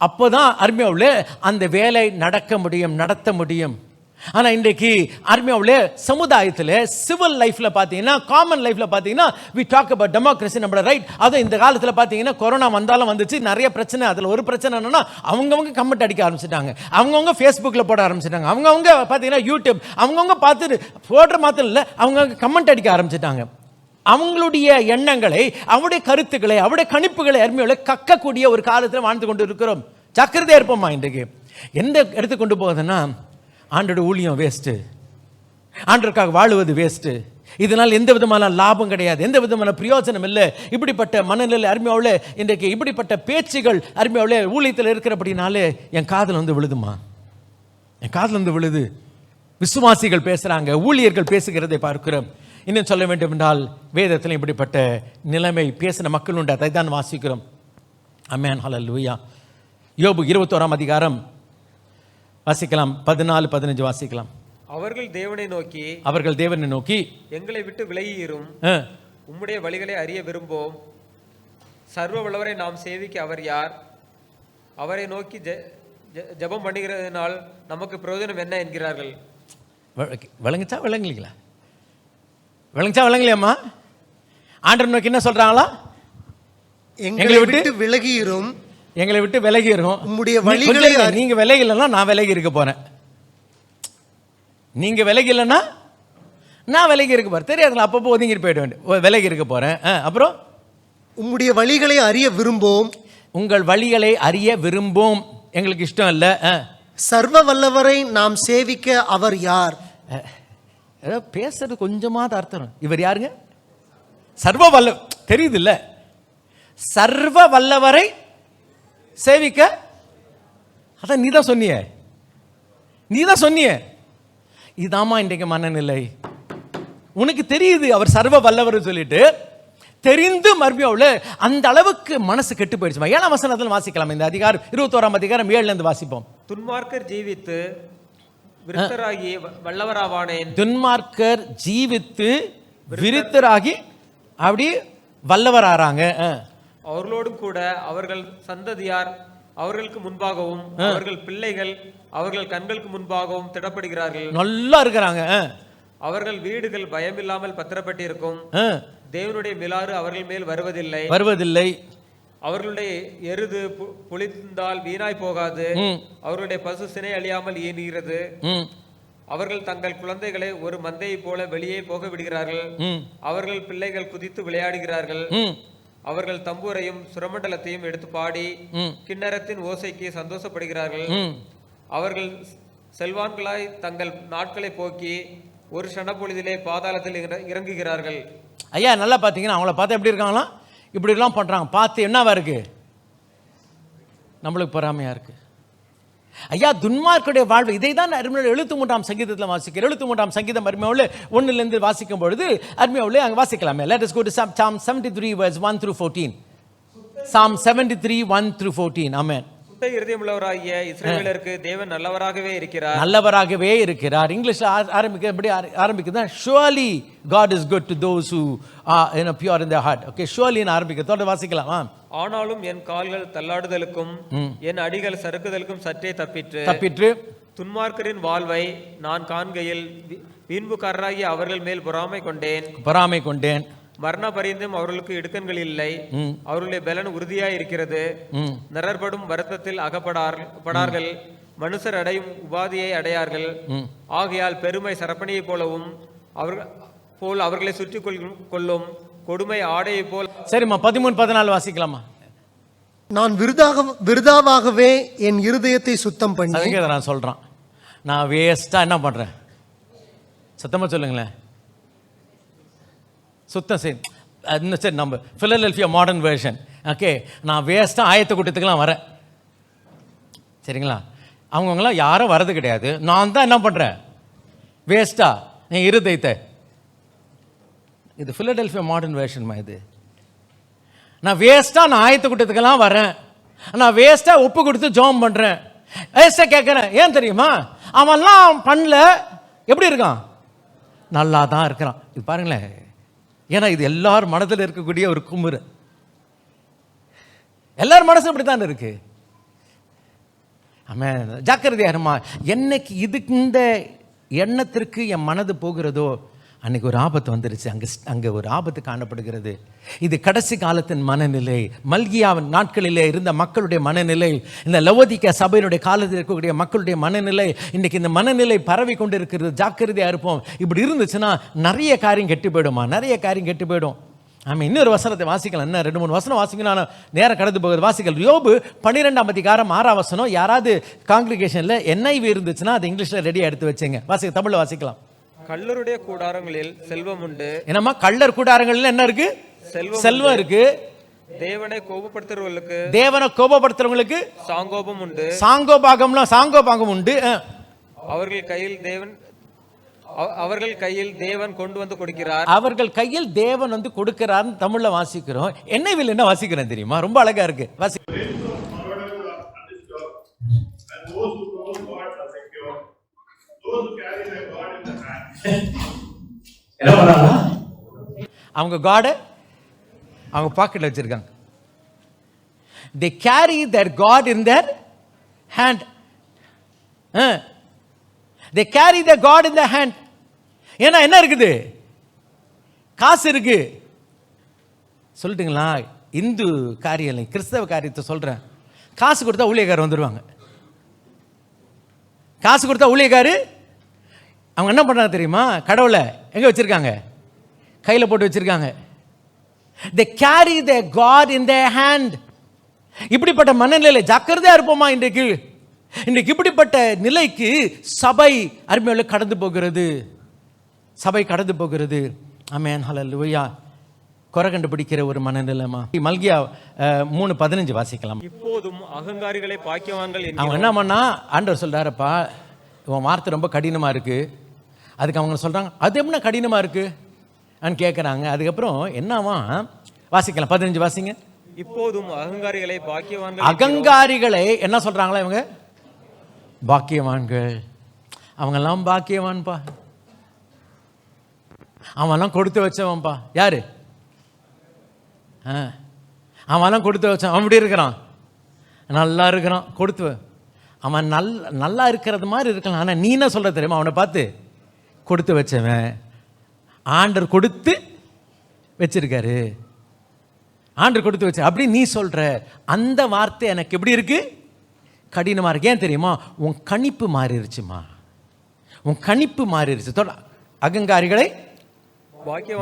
Speaker 7: அப்போ தான் அருமையாவுள்ளே அந்த வேலை நடக்க முடியும், நடத்த முடியும். ஆனால் இன்றைக்கு அருமையாவுள்ளே சமுதாயத்தில் சிவில் லைஃப்பில் பார்த்தீங்கன்னா, காமன் லைஃப்பில் பார்த்தீங்கன்னா வி டாக் அபவுட் டெமோக்ரஸி, நம்மளோட ரைட். அதுவும் இந்த காலத்தில் பார்த்தீங்கன்னா கொரோனா வந்தாலும் வந்துச்சு, நிறைய பிரச்சனை. அதில் ஒரு பிரச்சனை என்னென்னா அவங்கவுங்க கமெண்ட் அடிக்க ஆரம்பிச்சிட்டாங்க, அவங்கவுங்க ஃபேஸ்புக்கில் போட ஆரம்பிச்சிட்டாங்க, அவங்கவுங்க பார்த்தீங்கன்னா யூடியூப், அவங்கவுங்க பார்த்துட்டு போடுற மாத்திரம் இல்லை, அவங்கவுங்க கமெண்ட் அடிக்க ஆரம்பிச்சிட்டாங்க. அவங்களுடைய எண்ணங்களை, அவருடைய கருத்துக்களை, அவருடைய கணிப்புகளை அருமையோட கக்கக்கூடிய ஒரு காலத்தில் வாழ்ந்து கொண்டு இருக்கிறோம். ஜாக்கிரதையாக இருப்போம்மா. இன்றைக்கு எந்த இடத்துக்கு கொண்டு போகுதுன்னா, ஆண்டோட ஊழியம் வேஸ்ட்டு, ஆண்டருக்காக வாழுவது வேஸ்ட்டு, இதனால் எந்த விதமான லாபம் கிடையாது, எந்த விதமான பிரயோஜனம் இல்லை. இப்படிப்பட்ட மனநிலை அருமையாவுள்ள இன்றைக்கு இப்படிப்பட்ட பேச்சுகள் அருமையாவுள்ள ஊழியத்தில் இருக்கிறபடினாலே என் காதில் விழுதுமா, என் காதில் விழுது. விசுவாசிகள் பேசுகிறாங்க, ஊழியர்கள் பேசுகிறதை பார்க்கிறோம். இன்னும் சொல்ல வேண்டும் என்றால் வேதத்தில் இப்படிப்பட்ட நிலைமை பேசின மக்கள் உண்டு, அதை தான் வாசிக்கிறோம். ஆமென், ஹல்லேலூயா. யோபு 21ஆம் அதிகாரம் வாசிக்கலாம், 14-15 வாசிக்கலாம்.
Speaker 3: அவர்கள் தேவனை நோக்கி எங்களை விட்டு விலகியிரும், உம்முடைய வழிகளை அறிய விரும்போம். சர்வ வல்லவரை நாம் சேவிக்க அவர் யார்? அவரை நோக்கி ஜெபம் பண்ணுகிறதுனால் நமக்கு பிரயோஜனம் என்ன என்கிறார்கள்.
Speaker 7: விளங்குச்சா விளங்கலீங்களா? விளங்குச்சா விளங்கலையம்மா? ஆண்டவர் நோக்கி என்ன சொல்றாங்களா?
Speaker 6: எங்களை விட்டு விலகியிரும்,
Speaker 7: எங்களை விட்டு விலகிரும்,
Speaker 6: உம்முடைய வழிகளை.
Speaker 7: நீங்க விலகிலன்னா நான் விலகி இருக்க போறேன், நீங்க விலகிலன்னா நான் விலகி இருக்க போறேன். தெரியாதுல, அப்பப்போ ஒதுங்கிட்டு போயிட வேண்டிய, விலகி இருக்க போறேன். அப்புறம்
Speaker 6: உம்முடைய வழிகளை அறிய விரும்போம்,
Speaker 7: உங்கள் வழிகளை அறிய விரும்போம், எங்களுக்கு இஷ்டம் இல்லை.
Speaker 6: சர்வ வல்லவரை நாம் சேவிக்க அவர் யார்?
Speaker 7: ஏதோ பேசுறது கொஞ்சமாவது அர்த்தம். இவர் யாருங்க? சர்வ வல்ல, தெரியுது இல்ல? சர்வ வல்லவரை சேவிக்க, அதான் நீ தான் சொன்னிய, நீ தான் சொன்னிய. இதாமா இன்றைக்கு மனநிலை. உனக்கு தெரியுது அவர் சர்வ வல்லவர் சொல்லிட்டு, தெரிந்து மறுபடியும் அந்த அளவுக்கு மனசு கெட்டு போயிடுச்சு. 7ஆம் வசனத்தில் வாசிக்கலாம். இந்த அதிகாரம் 21ஆம் அதிகாரம் 7ல வாசிப்போம்.
Speaker 3: துன்மார்க்கர் ஜீவித்து விருத்தராகி வல்லவராவானேன்.
Speaker 7: துன்மார்க்கர் ஜீவித்து விருத்தராகி அப்படி வல்லவராறாங்க.
Speaker 3: அவர்களோடும் கூட அவர்கள் சந்ததியார் அவர்களுக்கு முன்பாகவும் அவர்கள் பிள்ளைகள் அவர்கள் கண்களுக்கு முன்பாகவும் திடப்படுகிறார்கள்.
Speaker 7: நல்லா இருக்கிறாங்க.
Speaker 3: அவர்கள் வீடுகள் பயமில்லாமல் பத்திரப்பட்டிருக்கும். தேவனுடைய மிலாறு அவர்கள் மேல் வருவதில்லை. அவர்களுடைய எருது புளிந்தால் வீணாய் போகாது. அவர்களுடைய பசு சினை அழியாமல் ஈனுகிறது. அவர்கள் தங்கள் குழந்தைகளை ஒரு மந்தையை போல வெளியே போக விடுகிறார்கள். அவர்கள் பிள்ளைகள் குதித்து விளையாடுகிறார்கள். அவர்கள் தம்பூரையும் சுரமண்டலத்தையும் எடுத்து பாடி கிண்ணறத்தின் ஓசைக்கு சந்தோஷப்படுகிறார்கள். அவர்கள் செல்வான்களாய் தங்கள் நாட்களை போக்கி ஒரு சனப்பொழுதிலே பாதாளத்தில் இறங்குகிறார்கள்.
Speaker 7: ஐயா நல்லா பார்த்தீங்கன்னா அவங்கள பார்த்தா எப்படி இருக்காங்களா? இப்படி எல்லாம் பண்றாங்க. பார்த்து என்னவா இருக்கு? நம்மளுக்கு பொறாமையா இருக்கு. ஐயா துன்மார்க்குடைய வாழ்வு இதை தான் 73ஆம் சங்கீதத்தில் வாசிக்கிறேன். 73ஆம் சங்கீதம் அருமையாவுள்ள 1லிருந்து வாசிக்கும் பொழுது அருமையாவுள்ள அங்கே வாசிக்கலாமே. Let us go to Psalm 73 verse 1 through 14. Psalm 73 1 through 14. Amen.
Speaker 3: சுத்த இருதயமுள்ளவராகிய இஸ்ரவேலருக்கு தேவன் நல்லவராகவே இருக்கிறார்.
Speaker 7: நல்லவராகவே இருக்கிறார். இங்கிலீஷ்ல ஆரம்பிக்குது surely God is good to those who are pure in their heart. Okay, surely ன்னு ஆரம்பிக்குது. தொடர்ந்து வாசிக்கலாம்.
Speaker 3: ஆனாலும் என் கால்கள் தள்ளாடுதலுக்கும் என் அடிகள் சறுக்குதலுக்கும் சற்றே தப்பிற்று. துன்மார்க்கரின் வாழ்வை நான் காண்கையில் வீண்புக்காரராகி அவர்கள் மேல் பொறாமை கொண்டேன். மரண பரியந்தம் அவர்களுக்கு இடுக்கண்கள் இல்லை. அவர்களுடைய பலன் உறுதியாய் இருக்கிறது. நிரற்படும் வருத்தத்தில் அகப்படார்கள். மனுஷர் அடையும் உபாதியை அடையார்கள். ஆகையால் பெருமை சரப்பணியை போலவும் அவர்களை சுற்றி கொள்ளும் கொடுமை ஆடையை போல்.
Speaker 7: சரிம்மா, 13-14 வாசிக்கலாமா?
Speaker 6: நான் விருதாவாகவே என் இருதயத்தை சுத்தம் பண்ணி.
Speaker 7: நான் சொல்றான், நான் வேஸ்டா என்ன பண்றேன்? சத்தமா சொல்லுங்களேன். சுத்தம் சரி, நம்ம பிலடெல்பியா மாடர்ன் வெர்ஷன். ஓகே, நான் வேஸ்டா ஆயத்த கூட்டத்துக்கெல்லாம் வரேன். சரிங்களா? அவங்களாம் யாரும் வரது கிடையாது. நான் தான் என்ன பண்றேன்? வேஸ்டா என் இருதயத்தை. இது பிலடெல்பியா மாடர்ன் வெர்ஷன். இது நான் வேஸ்டா நான் ஆயத்த கூட்டத்துக்கெல்லாம் வரேன். நான் வேஸ்டா ஒப்பு கொடுத்து ஜோம் பண்றேன். வேஸ்டா கேட்கறேன். ஏன் தெரியுமா? அவன்லாம் பண்ணல. எப்படி இருக்கான்? நல்லா தான் இருக்கிறான். இது பாருங்களேன். ஏன்னா இது எல்லாரும் மனதில் இருக்கக்கூடிய ஒரு குமுறு. எல்லாரும் மனசு இப்படித்தான் இருக்கு. ஆமாம், ஜாக்கிரதையா இருமா. என்னைக்கு இதுக்கு இந்த எண்ணத்திற்கு என் மனது போகிறதோ அன்னைக்கு ஒரு ஆபத்து வந்துருச்சு. அங்கே ஒரு ஆபத்து காணப்படுகிறது. இது கடைசி காலத்தின் மனநிலை. மல்கியாவின் நாட்களிலே இருந்த மக்களுடைய மனநிலை, இந்த லவோதிக்கா சபையினுடைய காலத்தில் இருக்கக்கூடிய மக்களுடைய மனநிலை, இன்னைக்கு இந்த மனநிலை பரவி கொண்டு இருக்கிறது. ஜாக்கிரதையாக இருப்போம். இப்படி இருந்துச்சுன்னா நிறைய காரியம் கெட்டு போயிடுமா, நிறைய காரியம் கெட்டு போயிடும். ஆமாம், இன்னொரு வசனத்தை வாசிக்கலாம். என்ன 2-3 வசனம் வாசிக்கலாம், நேரம் கடந்து போகுது. வாசிக்கலாம். யோபு 12ஆம் அதிகாரம் 6ஆம் வசனம். யாராவது காங்கிரிகேஷனில் NIV இருந்துச்சுன்னா அது இங்கிலீஷில் ரெடியாக எடுத்து வச்சுங்க. தமிழில் வாசிக்கலாம்.
Speaker 3: கள்ளருடைய கூடாரங்களில் செல்வம் உண்டு.
Speaker 7: என்னம்மா? கள்ளர் கூடாரங்களில் என்ன இருக்கு? செல்வம் இருக்கு.
Speaker 3: தேவனை
Speaker 7: கோபப்படுத்துறவங்களுக்கு
Speaker 3: சாங்கோபம் உண்டு.
Speaker 7: சாங்கோபாகம் உண்டு.
Speaker 3: அவர்கள் கையில் தேவன் கொண்டு வந்து கொடுக்கிறார்.
Speaker 7: அவர்கள் கையில் தேவன் வந்து கொடுக்கிறார். தமிழ்ல வாசிக்கிறோம். NIV என்ன வாசிக்கிறேன் தெரியுமா? ரொம்ப அழகா இருக்கு. அவங்க காட் அவங்க பாக்கெட்ல வச்சிருக்காங்க. they carry their god in their hand. they carry their god in their hand. ஏன்னா என்ன இருக்குது? காசு இருக்கு. சொல்லிட்டுங்களா? இந்து காரியம், கிறிஸ்தவ காரியத்தை சொல்றேன். காசு கொடுத்தா ஊழியக்காரர் வந்துருவாங்க. காசு கொடுத்தா ஊழியக்காரு அவங்க என்ன பண்றாங்க தெரியுமா? கடவுளை எங்க வச்சிருக்காங்க? கையில போட்டு வச்சிருக்காங்க. they carry their god in their hand. இப்படிப்பட்ட மனநிலை ஜாக்கிரதையா இருப்போமா? இன்றைக்கு இப்படிப்பட்ட நிலைக்கு சபை அருமையோட கடந்து போகிறது. சபை கடந்து போகிறது. ஆமென், ஹல்லேலூயா. குறை கண்டுபிடிக்கிற ஒரு மனநிலைமா. மல்கியா 3:15 வாசிக்கலாம்.
Speaker 3: இப்போதும் அகங்காரிகளை பாக்கியவான்கள்.
Speaker 7: அவங்க என்ன பண்ணா, ஆண்டவர் சொல்றாருப்பா, உன் வார்த்தை ரொம்ப கடினமா இருக்கு. அதுக்கு அவங்க சொல்றாங்க, அது என்ன கடினமா இருக்கு கேட்குறாங்க. அதுக்கப்புறம் என்னவா? வாசிக்கலாம். 15 வாசிங்க.
Speaker 3: இப்போதும் அகங்காரிகளை பாக்கியவான்கள்.
Speaker 7: அகங்காரிகளை என்ன சொல்றாங்களா இவங்க? பாக்கியவான்கள். அவங்கெல்லாம் பாக்கியவான்பா. அவன்லாம் கொடுத்து வச்சவன்பா. யாரு? அவன்லாம் கொடுத்து வச்சான். அவன் இப்படி இருக்கிறான், நல்லா இருக்கிறான், கொடுத்து. அவன் நல்லா இருக்கிறது மாதிரி இருக்கலாம். ஆனால் நீ என்ன சொல்ற தெரியுமா? அவனை பார்த்து கொடுத்து வச்சவன். ஆண்டர் கொடுத்து வச்சிருக்காரு. ஆண்டர் கொடுத்து வச்ச அப்படி நீ சொல்ற. அந்த வார்த்தை எனக்கு எப்படி இருக்கு? கடினமா இருக்கு. ஏன் தெரியுமா? உன் கணிப்பு மாறிடுச்சுமா. உன் கணிப்பு மாறிடுச்சு. அகங்காரிகளை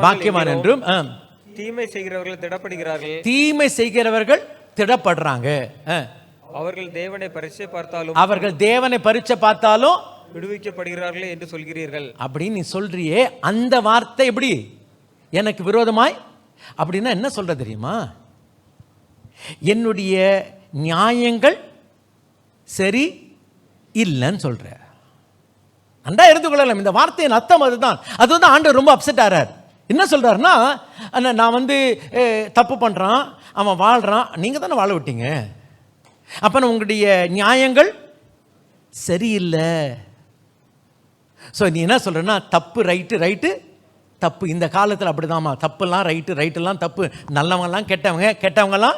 Speaker 7: பாக்கியவான் என்றும்
Speaker 3: தீமை செய்கிறவர்கள் திடப்படுகிறார்கள்.
Speaker 7: தீமை செய்கிறவர்கள் திடப்படுறாங்க.
Speaker 3: அவர்கள் தேவனை
Speaker 7: பரீட்சை பார்த்தாலும்
Speaker 3: விடுவிக்கப்படுகிறார்களே என்று சொல்கிறீர்கள்
Speaker 7: அப்படின்னு நீ சொல்றியே. அந்த வார்த்தை எப்படி எனக்கு விரோதமாய்? அப்படின்னா என்ன சொல்ற தெரியுமா? என்னுடைய நியாயங்கள் சரி இல்லைன்னு சொல்ற. அண்டா எடுத்துக்கொள்ளலாம். இந்த வார்த்தையின் அர்த்தம் அதுதான். அது வந்து ஆண்டவர் ரொம்ப அப்செட் ஆறார். என்ன சொல்றாருன்னா, நான் தப்பு பண்றான், அவன் வாழ்றான், நீங்க தானே வாழ விட்டீங்க. அப்ப உங்களுடைய நியாயங்கள் சரியில்லை. ஸோ நீ என்ன சொல்றன்னா, தப்பு ரைட்டு தப்பு. இந்த காலத்தில் அப்படிதாம்மா. தப்புலாம் ரைட்டெல்லாம் தப்பு. நல்லவங்கலாம் கெட்டவங்க, கெட்டவங்கலாம்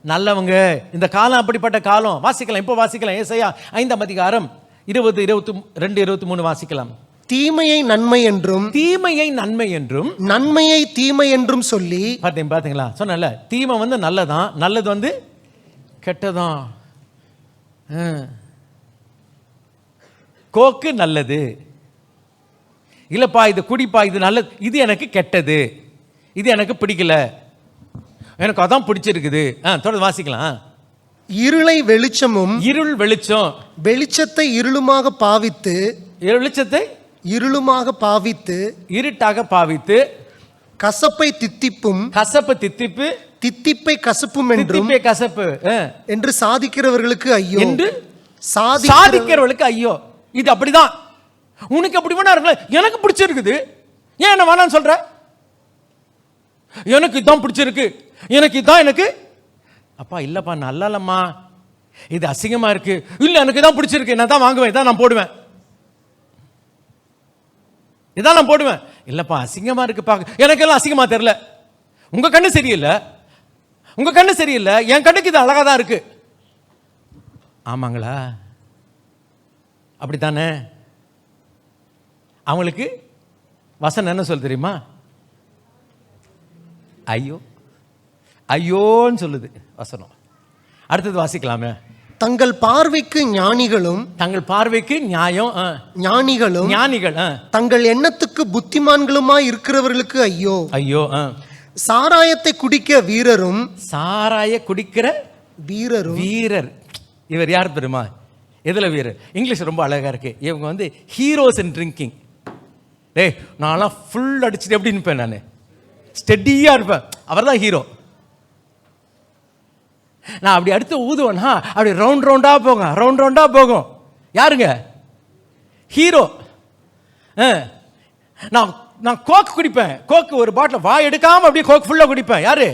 Speaker 7: நல்லவங்க. இந்த காலம் அப்படிப்பட்ட காலம். வாசிக்கலாம், இப்போ வாசிக்கலாம். ஏசாயா 5ஆம் அதிகாரம் 22-23 வாசிக்கலாம்.
Speaker 6: தீமையை நன்மை என்றும்
Speaker 7: தீமையை நன்மை என்றும்
Speaker 6: நன்மையை தீமை என்றும் சொல்லி.
Speaker 7: பாத்தீங்களா, சொன்னல தீமை வந்து நல்லதான், நல்லது வந்து கெட்டதான். கோக்கு நல்லது இல்லப்பா, இது குடிப்பா, இது நல்லது, இது எனக்கு கெட்டது, இது எனக்கு பிடிக்கல, எனக்கு அதான் பிடிச்சிருக்குது. தொடர்ந்து வாசிக்கலாம்.
Speaker 6: இருளை வெளிச்சமும்
Speaker 7: இருள் வெளிச்சம்,
Speaker 6: வெளிச்சத்தை இருளுமாக பாவித்து,
Speaker 7: வெளிச்சத்தை
Speaker 6: இருளுமாக பாவித்து,
Speaker 7: இருட்டாக பாவித்து,
Speaker 6: கசப்பை தித்திப்பும்,
Speaker 7: கசப்பு தித்திப்பு,
Speaker 6: தித்திப்பை கசப்பும் என்றும்
Speaker 7: கசப்பு
Speaker 6: என்று சாதிக்கிறவர்களுக்கு ஐயோ,
Speaker 7: என்று சாதிக்கிறவர்களுக்கு ஐயோ. இது அப்படிதான். உனக்கு அப்படி வேணா இருக்கல, எனக்கு பிடிச்சிருக்குது, ஏன் என்ன வேணான்னு சொல்ற? எனக்கு இதான் பிடிச்சிருக்கு, எனக்கு இதான், எனக்கு அப்பா இல்லப்பா நல்லா இல்லம்மா, இது அசிங்கமா இருக்கு, இல்ல எனக்கு இதான் பிடிச்சிருக்கு, நான் தான் வாங்குவேன், இதான் நான் போடுவேன், இதான் நான் போடுவேன். இல்லப்பா அசிங்கமா இருக்கு பாக்க, எனக்கு எல்லாம் அசிங்கமா தெரியல, உங்க கண்ணு சரியில்லை, உங்க கண்ணு சரியில்லை, என் கண்ணுக்கு இது அழகா தான் இருக்கு. ஆமாங்களா? அப்படித்தானே? அவங்களுக்கு வசனம் என்ன சொல்ல தெரியுமா? ஐயோ ஐயோன்னு சொல்லுது வசனம். அடுத்தது வாசிக்கலாமே.
Speaker 6: தங்கள் பார்வைக்கு ஞானிகளும்,
Speaker 7: தங்கள் பார்வைக்கு நியாயம்
Speaker 6: ஞானிகளும்,
Speaker 7: ஞானிகள்
Speaker 6: தங்கள் எண்ணத்துக்கு புத்திமான்களுமாய் இருக்கிறவர்களுக்கு ஐயோ,
Speaker 7: ஐயோ.
Speaker 6: சாராயத்தை குடிக்க வீரரும்,
Speaker 7: சாராய குடிக்கிற
Speaker 6: வீரரும்.
Speaker 7: வீரர் இவர் யார் தெரியுமா? எதுல வீரர்? இங்கிலீஷ் ரொம்ப அழகா இருக்கு. இவங்க வந்து ஹீரோஸ் இன் ட்ரிங்கிங். டேய் நான்லாம் ஃபுல் அடிச்சுட்டு எப்படி இருப்பேன், நான் ஸ்டெடியா இருப்பேன், அவர் தான் ஹீரோ. நான் அப்படி அடுத்து ஊதுவேன்னா அப்படி ரவுண்ட் ரவுண்டா போகும், ரவுண்ட் ரவுண்டா போகும். யாருங்க ஹீரோ? நான் கோக் குடிப்பேன், கோக்கு ஒரு பாட்டில் வாய் எடுக்காம அப்படியே கோக் ஃபுல்லா குடிப்பேன். யாரு?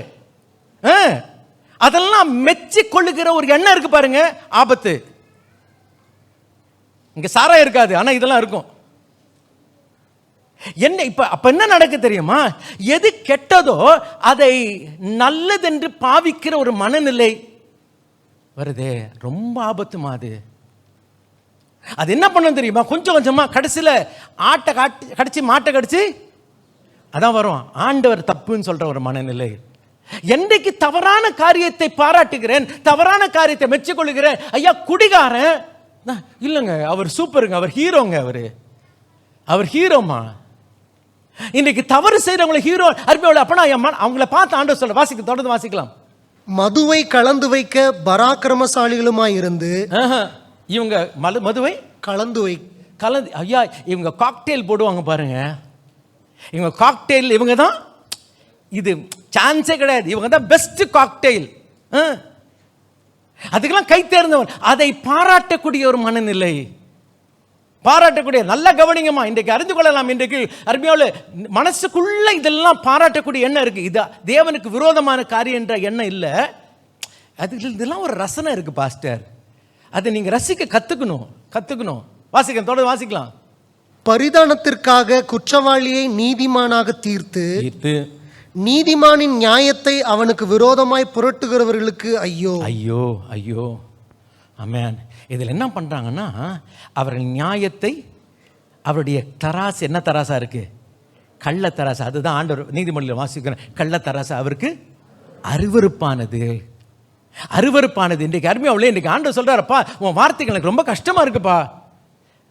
Speaker 7: அதெல்லாம் மெச்சி கொள்ளுகிற ஒரு எண்ணம் இருக்கு பாருங்க, ஆபத்து. இங்க சாராயம் இருக்காது, ஆனா இதெல்லாம் இருக்கும். என்ன இப்ப அப்ப என்ன நடக்க தெரியுமா? எது கெட்டதோ அதை நல்லதென்று பாவிக்கிற ஒரு மனநிலை வருதே, ரொம்ப ஆபத்துமா அது. அது என்ன பண்ண தெரியுமா? கொஞ்சம் கொஞ்சமா கடைசியில ஆட்டை கடிச்சு மாட்டை கடிச்சு அதான் வரும் ஆண்டவர் தப்புன்னு சொல்ற ஒரு மனநிலை. என்றைக்கு தவறான காரியத்தை பாராட்டுகிறேன், தவறான காரியத்தை மெச்சிக்கொள்கிறேன், ஐயா குடிகாரன் இல்லைங்க, அவர் சூப்பருங்க, அவர் ஹீரோங்க, அவர் ஹீரோமா. இன்னைக்கு தவறு செய்யறவங்களை ஹீரோ அருமையோட அப்பனா அவங்கள பார்த்து ஆண்டவர் சொல்ல. வாசிக்க தொடர்ந்து வாசிக்கலாம்.
Speaker 6: மதுவை கலந்து வைக்க பராக்கிரமசாலிகளுமாய் இருந்து,
Speaker 7: இவங்க மதுவை கலந்து ஐயா இவங்க காக்டெயில் போடுவாங்க பாருங்க, இவங்க காக்டெயில் இவங்க தான், இது சான்ஸே கிடையாது, இவங்க தான் பெஸ்ட் காக்டெயில். அதுக்கெல்லாம் கை தேர்ந்தவன், அதை பாராட்டக்கூடிய ஒரு மனநிலை, பாராட்டக்கூடிய. நல்ல கவனிங்கம்மா, இன்றைக்கு அறிந்து கொள்ளலாம். இன்றைக்கு அருமையாவில் மனசுக்குள்ள இதெல்லாம் பாராட்டக்கூடிய எண்ணம் இருக்கு. இது தேவனுக்கு விரோதமான காரியம் என்ற எண்ணம் இல்லை, அது இதெல்லாம் ஒரு ரசனை இருக்கு பாஸ்டர், அதை நீங்க ரசிக்க கத்துக்கணும். வாசிக்கலாம், தொடர்ந்து வாசிக்கலாம்.
Speaker 6: பரிதானத்திற்காக குற்றவாளியை நீதிமானாக தீர்த்து நீதிமானின் நியாயத்தை அவனுக்கு விரோதமாய் புரட்டுகிறவர்களுக்கு ஐயோ, ஐயோ,
Speaker 7: ஐயோ. ஆமென். இதில் என்ன பண்ணுறாங்கன்னா, அவர்கள் நியாயத்தை, அவருடைய தராசு என்ன தராசா இருக்கு? கள்ள தராசு. அதுதான் ஆண்டவர் நீதிமொழியில் வாசிக்கிறேன், கள்ள தராசு அவருக்கு அருவருப்பானது. இன்றைக்கு அருமையாவில் இன்றைக்கு ஆண்டவர் சொல்கிறாரப்பா, உன் வார்த்தைகள் எனக்கு ரொம்ப கஷ்டமாக இருக்குப்பா,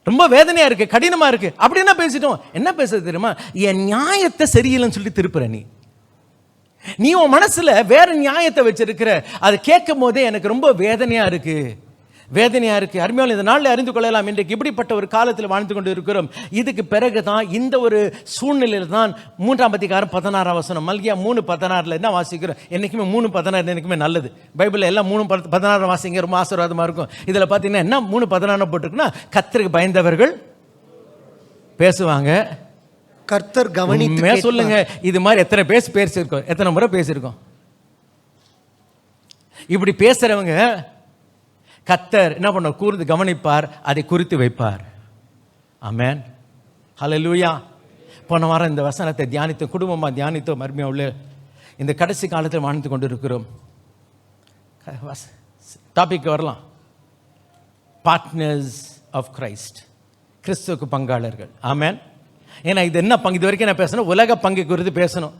Speaker 7: ரொம்ப வேதனையா இருக்கு, கடினமா இருக்கு. அப்படி என்ன பேசிட்டோம்? என்ன பேசுறது தெரியுமா? என் நியாயத்தை சரியில்லைன்னு சொல்லி திருப்புற நீ உன் மனசுல வேற நியாயத்தை வச்சிருக்கிற. அதை கேட்கும் போதே எனக்கு ரொம்ப வேதனையா இருக்கு. அருமையான இந்த நாளில் அறிந்து கொள்ளலாம், இன்றைக்கு இப்படிப்பட்ட ஒரு காலத்தில் வாழ்ந்து கொண்டு இருக்கிறோம். இதுக்கு பிறகுதான் இந்த ஒரு சூழ்நிலையில் தான் 3ஆம் அதிகாரம் 16ஆம் வசனம், மல்கியா 3:16 என்ன வாசிக்கிறோம்? என்னைக்குமே 3:16 எனக்குமே நல்லது. பைபிளில் எல்லாம் 3:16 வாசிங்க, ரொம்ப ஆசீர்வாதமா இருக்கும். இதில் பார்த்தீங்கன்னா என்ன 3:16 போட்டிருக்குன்னா, கர்த்தருக்கு பயந்தவர்கள் பேசுவாங்க,
Speaker 6: கர்த்தர் கவனித்து
Speaker 7: சொல்லுங்க. இது மாதிரி எத்தனை பேசியிருக்கோம், எத்தனை முறை பேசியிருக்கோம். இப்படி பேசுறவங்க கர்த்தர் என்ன பண்ண கூர்ந்து கவனிப்பார், அதை குறித்து வைப்பார். ஆமென், ஹல்லேலூயா. போன வாரம் இந்த வசனத்தை தியானித்தோம், குடும்பமாக தியானித்தோம். அருமையாக உள்ள இந்த கடைசி காலத்தில் வாழ்ந்து கொண்டு இருக்கிறோம். டாபிக் வரலாம். Partners of Christ. கிறிஸ்துவுக்கு பங்காளர்கள். ஆமென். ஏன்னா இது என்ன பங்கு, இது வரைக்கும் நான் பேசணும் உலக பங்கை குறித்து பேசணும்,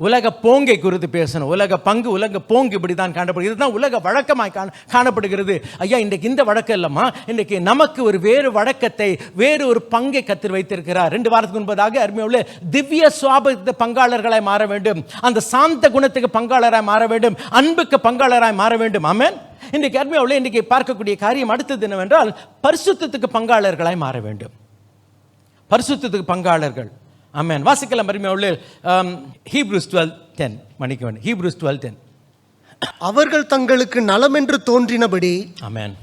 Speaker 7: உலக போங்கை குறித்து பேசணும். உலக பங்கு உலக போங்கு இப்படி தான் காணப்படுகிறது, இதுதான் உலக வழக்கமாய் காணப்படுகிறது. ஐயா இன்றைக்கு இந்த வழக்கம் இல்லைம்மா, இன்றைக்கு நமக்கு ஒரு வேறு வழக்கத்தை, வேறு ஒரு பங்கை கத்தர் வைத்திருக்கிறார். 2 வாரத்துக்கு முன்பதாக அருமையுள்ள திவ்ய சுவாப பங்காளர்களாய் மாற வேண்டும், அந்த சாந்த குணத்துக்கு பங்காளராய் மாற வேண்டும், அன்புக்கு பங்காளராய் மாற வேண்டும். ஆமென். இன்றைக்கு அருமையுள்ள இன்றைக்கு பார்க்கக்கூடிய காரியம் அடுத்தது என்னவென்றால் பரிசுத்தத்துக்கு பங்காளர்களாய் மாற வேண்டும். பரிசுத்தத்துக்கு பங்காளர்கள். ஆமென். வாசிக்கலாம் அருமையுள்ள ஹீப்ரூஸ் 12:10. மன்னிக்கவும், ஹீப்ரூஸ் 12:10.
Speaker 6: அவர்கள் தங்களுக்கு நலம் என்று தோன்றினபடி
Speaker 7: ஆமென்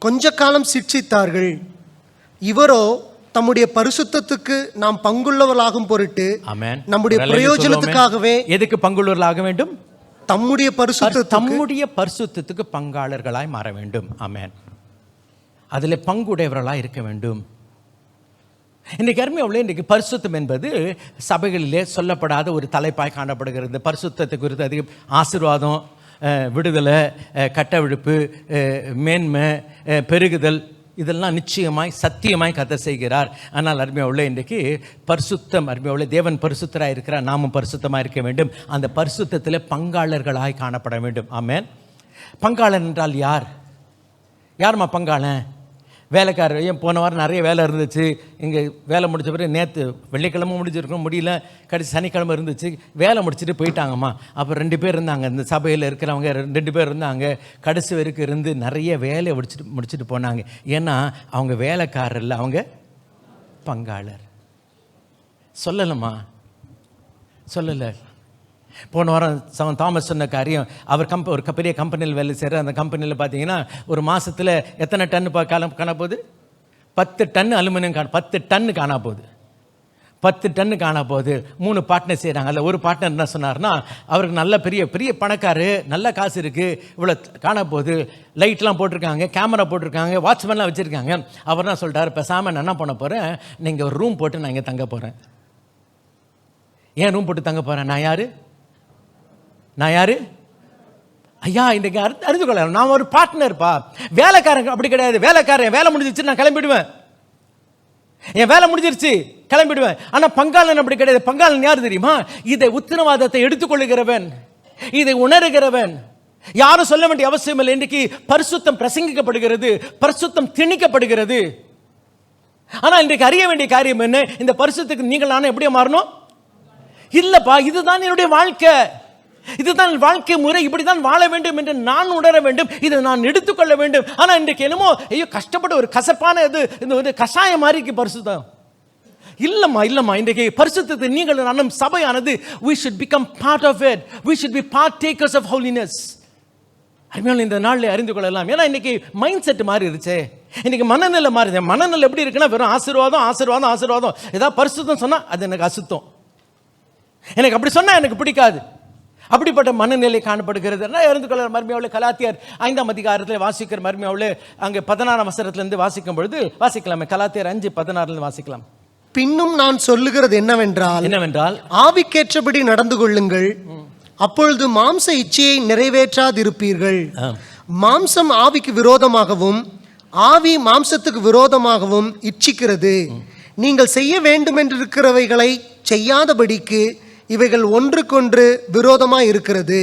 Speaker 6: கொஞ்ச காலம் சிட்சித்தார்கள். இவரோ தம்முடைய பரிசுத்தத்துக்கு நாம் பங்குள்ளவர்களாகும் பொருட்டு
Speaker 7: ஆமென்
Speaker 6: நம்முடைய பிரயோஜனத்துக்காகவே
Speaker 7: எதுக்கு பங்குள்ளவர்களாக வேண்டும்?
Speaker 6: தம்முடைய
Speaker 7: பரிசுத்தத்துக்கு பங்காளர்களாய் மாற வேண்டும். ஆமென். அதில் பங்குடையவர்களாய் இருக்க வேண்டும். இன்றைக்கு அருமையுள்ள இன்றைக்கு பரிசுத்தம் என்பது சபைகளிலே சொல்லப்படாத ஒரு தலைப்பாய் காணப்படுகிறது. பரிசுத்தத்தை குறித்து அதிக ஆசீர்வாதம், விடுதலை, கட்டவிழுப்பு, மேன்மை, பெருகுதல் இதெல்லாம் நிச்சயமாய் சத்தியமாய் கர்த்தர் செய்கிறார். ஆனால் அருமையுள்ள இன்றைக்கு பரிசுத்தம், அருமையுள்ள தேவன் பரிசுத்தராக இருக்கிறார், நாமும் பரிசுத்தமாக இருக்க வேண்டும். அந்த பரிசுத்தத்தில் பங்காளர்களாய் காணப்பட வேண்டும். ஆமென். பங்காளன் என்றால் யார்? யாரும்மா பங்காளன்? வேலைக்காரர். ஏன் போன வாரம் நிறைய வேலை இருந்துச்சு, இங்கே வேலை முடிச்ச பிறகு நேற்று வெள்ளிக்கிழமை முடிஞ்சிருக்கோம், முடியல, கடைசி சனிக்கிழமை இருந்துச்சு, வேலை முடிச்சுட்டு போயிட்டாங்கம்மா. அப்புறம் 2 பேர் இருந்தாங்க, இந்த சபையில் இருக்கிறவங்க 2 பேர் இருந்தாங்க, கடைசி வரைக்கும் இருந்து நிறைய வேலையை முடிச்சுட்டு போனாங்க. ஏன்னா அவங்க வேலைக்காரர் இல்லை, அவங்க பங்காளர். சொல்லலைம்மா, சொல்லலை. போன வாரம் தாமஸ் சொன்ன காரியம், அவர் ஒரு பெரிய கம்பெனியில் வேலை செய்கிற, அந்த கம்பெனியில் பார்த்தீங்கன்னா ஒரு மாதத்தில் எத்தனை டன்னு காணப்போகுது? 10 டன் அலுமினியம் 10 டன்னு காணா போகுது. 10 டன்னு காணா போகுது. 3 பார்ட்னர் செய்கிறாங்க. அதில் ஒரு பார்ட்னர் என்ன சொன்னார்னா, அவருக்கு நல்ல பெரிய பணக்காரு, நல்ல காசு இருக்குது, இவ்வளோ காணா போகுது, லைட்லாம் போட்டிருக்காங்க, கேமரா போட்டிருக்காங்க, வாட்ச்மேன்லாம் வச்சுருக்காங்க. அவர் என்ன சொல்லிட்டார், பேசாமல் நான் என்ன பண்ண போகிறேன், நீங்கள் ஒரு ரூம் போட்டு நான் இங்கே தங்க போகிறேன். ஏன் ரூம் போட்டு தங்க போகிறேன்? நான் யாரு? ஐயா இன்றைக்கு அறிந்து கொள்ள, நான் ஒரு பார்ட்னர்ப்பா. வேலைக்காரங்க அப்படி கிடையாது. வேலைக்காரன் வேலை முடிஞ்சிருச்சு, நான் கிளம்பிடுவேன், என் வேலை முடிஞ்சிருச்சு கிளம்பிடுவேன். ஆனால் பங்காளன் அப்படி கிடையாது. பங்காளன் யார் தெரியுமா? இதை உத்தரவாதத்தை எடுத்துக்கொள்ளுகிறவன், இதை உணர்கிறவன். யாரும் சொல்ல வேண்டிய அவசியம் இல்லை. இன்றைக்கு பரிசுத்தம் பிரசங்கிக்கப்படுகிறது, பரிசுத்தம் திணிக்கப்படுகிறது. ஆனால் இன்றைக்கு அறிய வேண்டிய காரியம் என்ன? இந்த பரிசுத்துக்கு நீங்கள் நானும் எப்படியே மாறணும்? இல்லப்பா, இதுதான் என்னுடைய வாழ்க்கை, இதுதான் வாழ்க்கை முறை, இப்படிதான் வாழ வேண்டும் என்று நான் உணர வேண்டும், இதை நான் எடுத்துக்கொள்ள வேண்டும். ஆனால் இன்றைக்கு என்னமோ ஐயோ கஷ்டப்பட்டு ஒரு கசப்பான இது கஷாயம் மாதிரி பரிசுத்தம் இல்லம்மா. இன்றைக்கு பரிசுத்தத்தை நீங்கள் நானும் சபையானது we should become part of it, we should be partakers of holiness. அருமையான இந்த நாளில் அறிந்து கொள்ளலாம். ஏன்னா இன்னைக்கு மைண்ட் செட் மாறி இருச்சே, இன்னைக்கு மனநிலை மாறிடுச்சு. மனநிலை எப்படி இருக்குன்னா வெறும் ஆசீர்வாதம். ஏதாவது பரிசுத்தம் சொன்னால் அது எனக்கு அசுத்தம், எனக்கு அப்படி சொன்னால் எனக்கு பிடிக்காது, அப்படிப்பட்ட மனநிலை காணப்படுகிறது. இருந்து கொள்ள மர்மியாவில் கலாத்தியர் 5ஆம் அதிகாரத்தில் வாசிக்கிற மர்மியாவில் அங்கே 16ஆம் வசனத்திலிருந்து வாசிக்கும் பொழுது வாசிக்கலாமே. கலாத்தியர் 5:16 வாசிக்கலாம்.
Speaker 6: பின்னும் நான் சொல்லுகிறது என்னவென்றால் ஆவிக்கேற்றபடி நடந்து கொள்ளுங்கள், அப்பொழுது மாம்ச இச்சையை நிறைவேற்றாதிருப்பீர்கள். மாம்சம் ஆவிக்கு விரோதமாகவும் ஆவி மாம்சத்துக்கு விரோதமாகவும் இச்சிக்கிறது. நீங்கள் செய்ய வேண்டும் என்றிருக்கிறவைகளை செய்யாதபடிக்கு இவைகள் ஒன்றுக்கொன்று விரோதமாய் இருக்கிறது.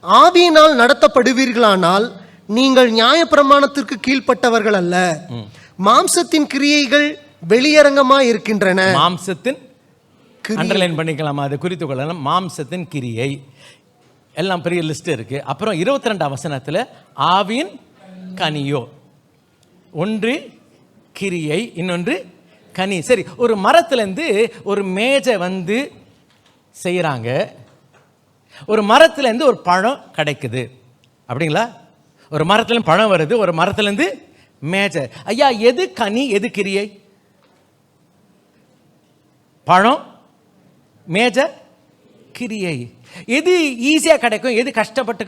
Speaker 6: ஆவியினால் நடத்தப்படுவீர்களானால் நீங்கள் நியாயப்பிரமாணத்திற்கு கீழ்ப்பட்டவர்கள் அல்ல. மாம்சத்தின் கிரியைகள் வெளியரங்கமாய் இருக்கின்றன.
Speaker 7: மாம்சத்தின் அண்டர்லைன் பண்ணிக்கலாம், அதை குறித்து கொள்ளலாம். மாம்சத்தின் கிரியை எல்லாம் பெரிய லிஸ்ட் இருக்கு. அப்புறம் 22ஆம் வசனத்தில் ஆவியின் கனியோ, ஒன்று கிரியை, இன்னொன்று கனி. சரி, ஒரு மரத்துலேருந்து ஒரு மேஜை வந்து செய்கிறாங்க, ஒரு மரத்துலேருந்து ஒரு பழம் கிடைக்குது அப்படிங்களா? ஒரு மரத்துலேருந்து பழம் வருது, ஒரு மரத்துலேருந்து மேஜை. ஐயா எது கனி, எது கிரியை? பழம், மேஜை, கிரியை. எது ஈஸியாக கிடைக்கும், எது கஷ்டப்பட்டு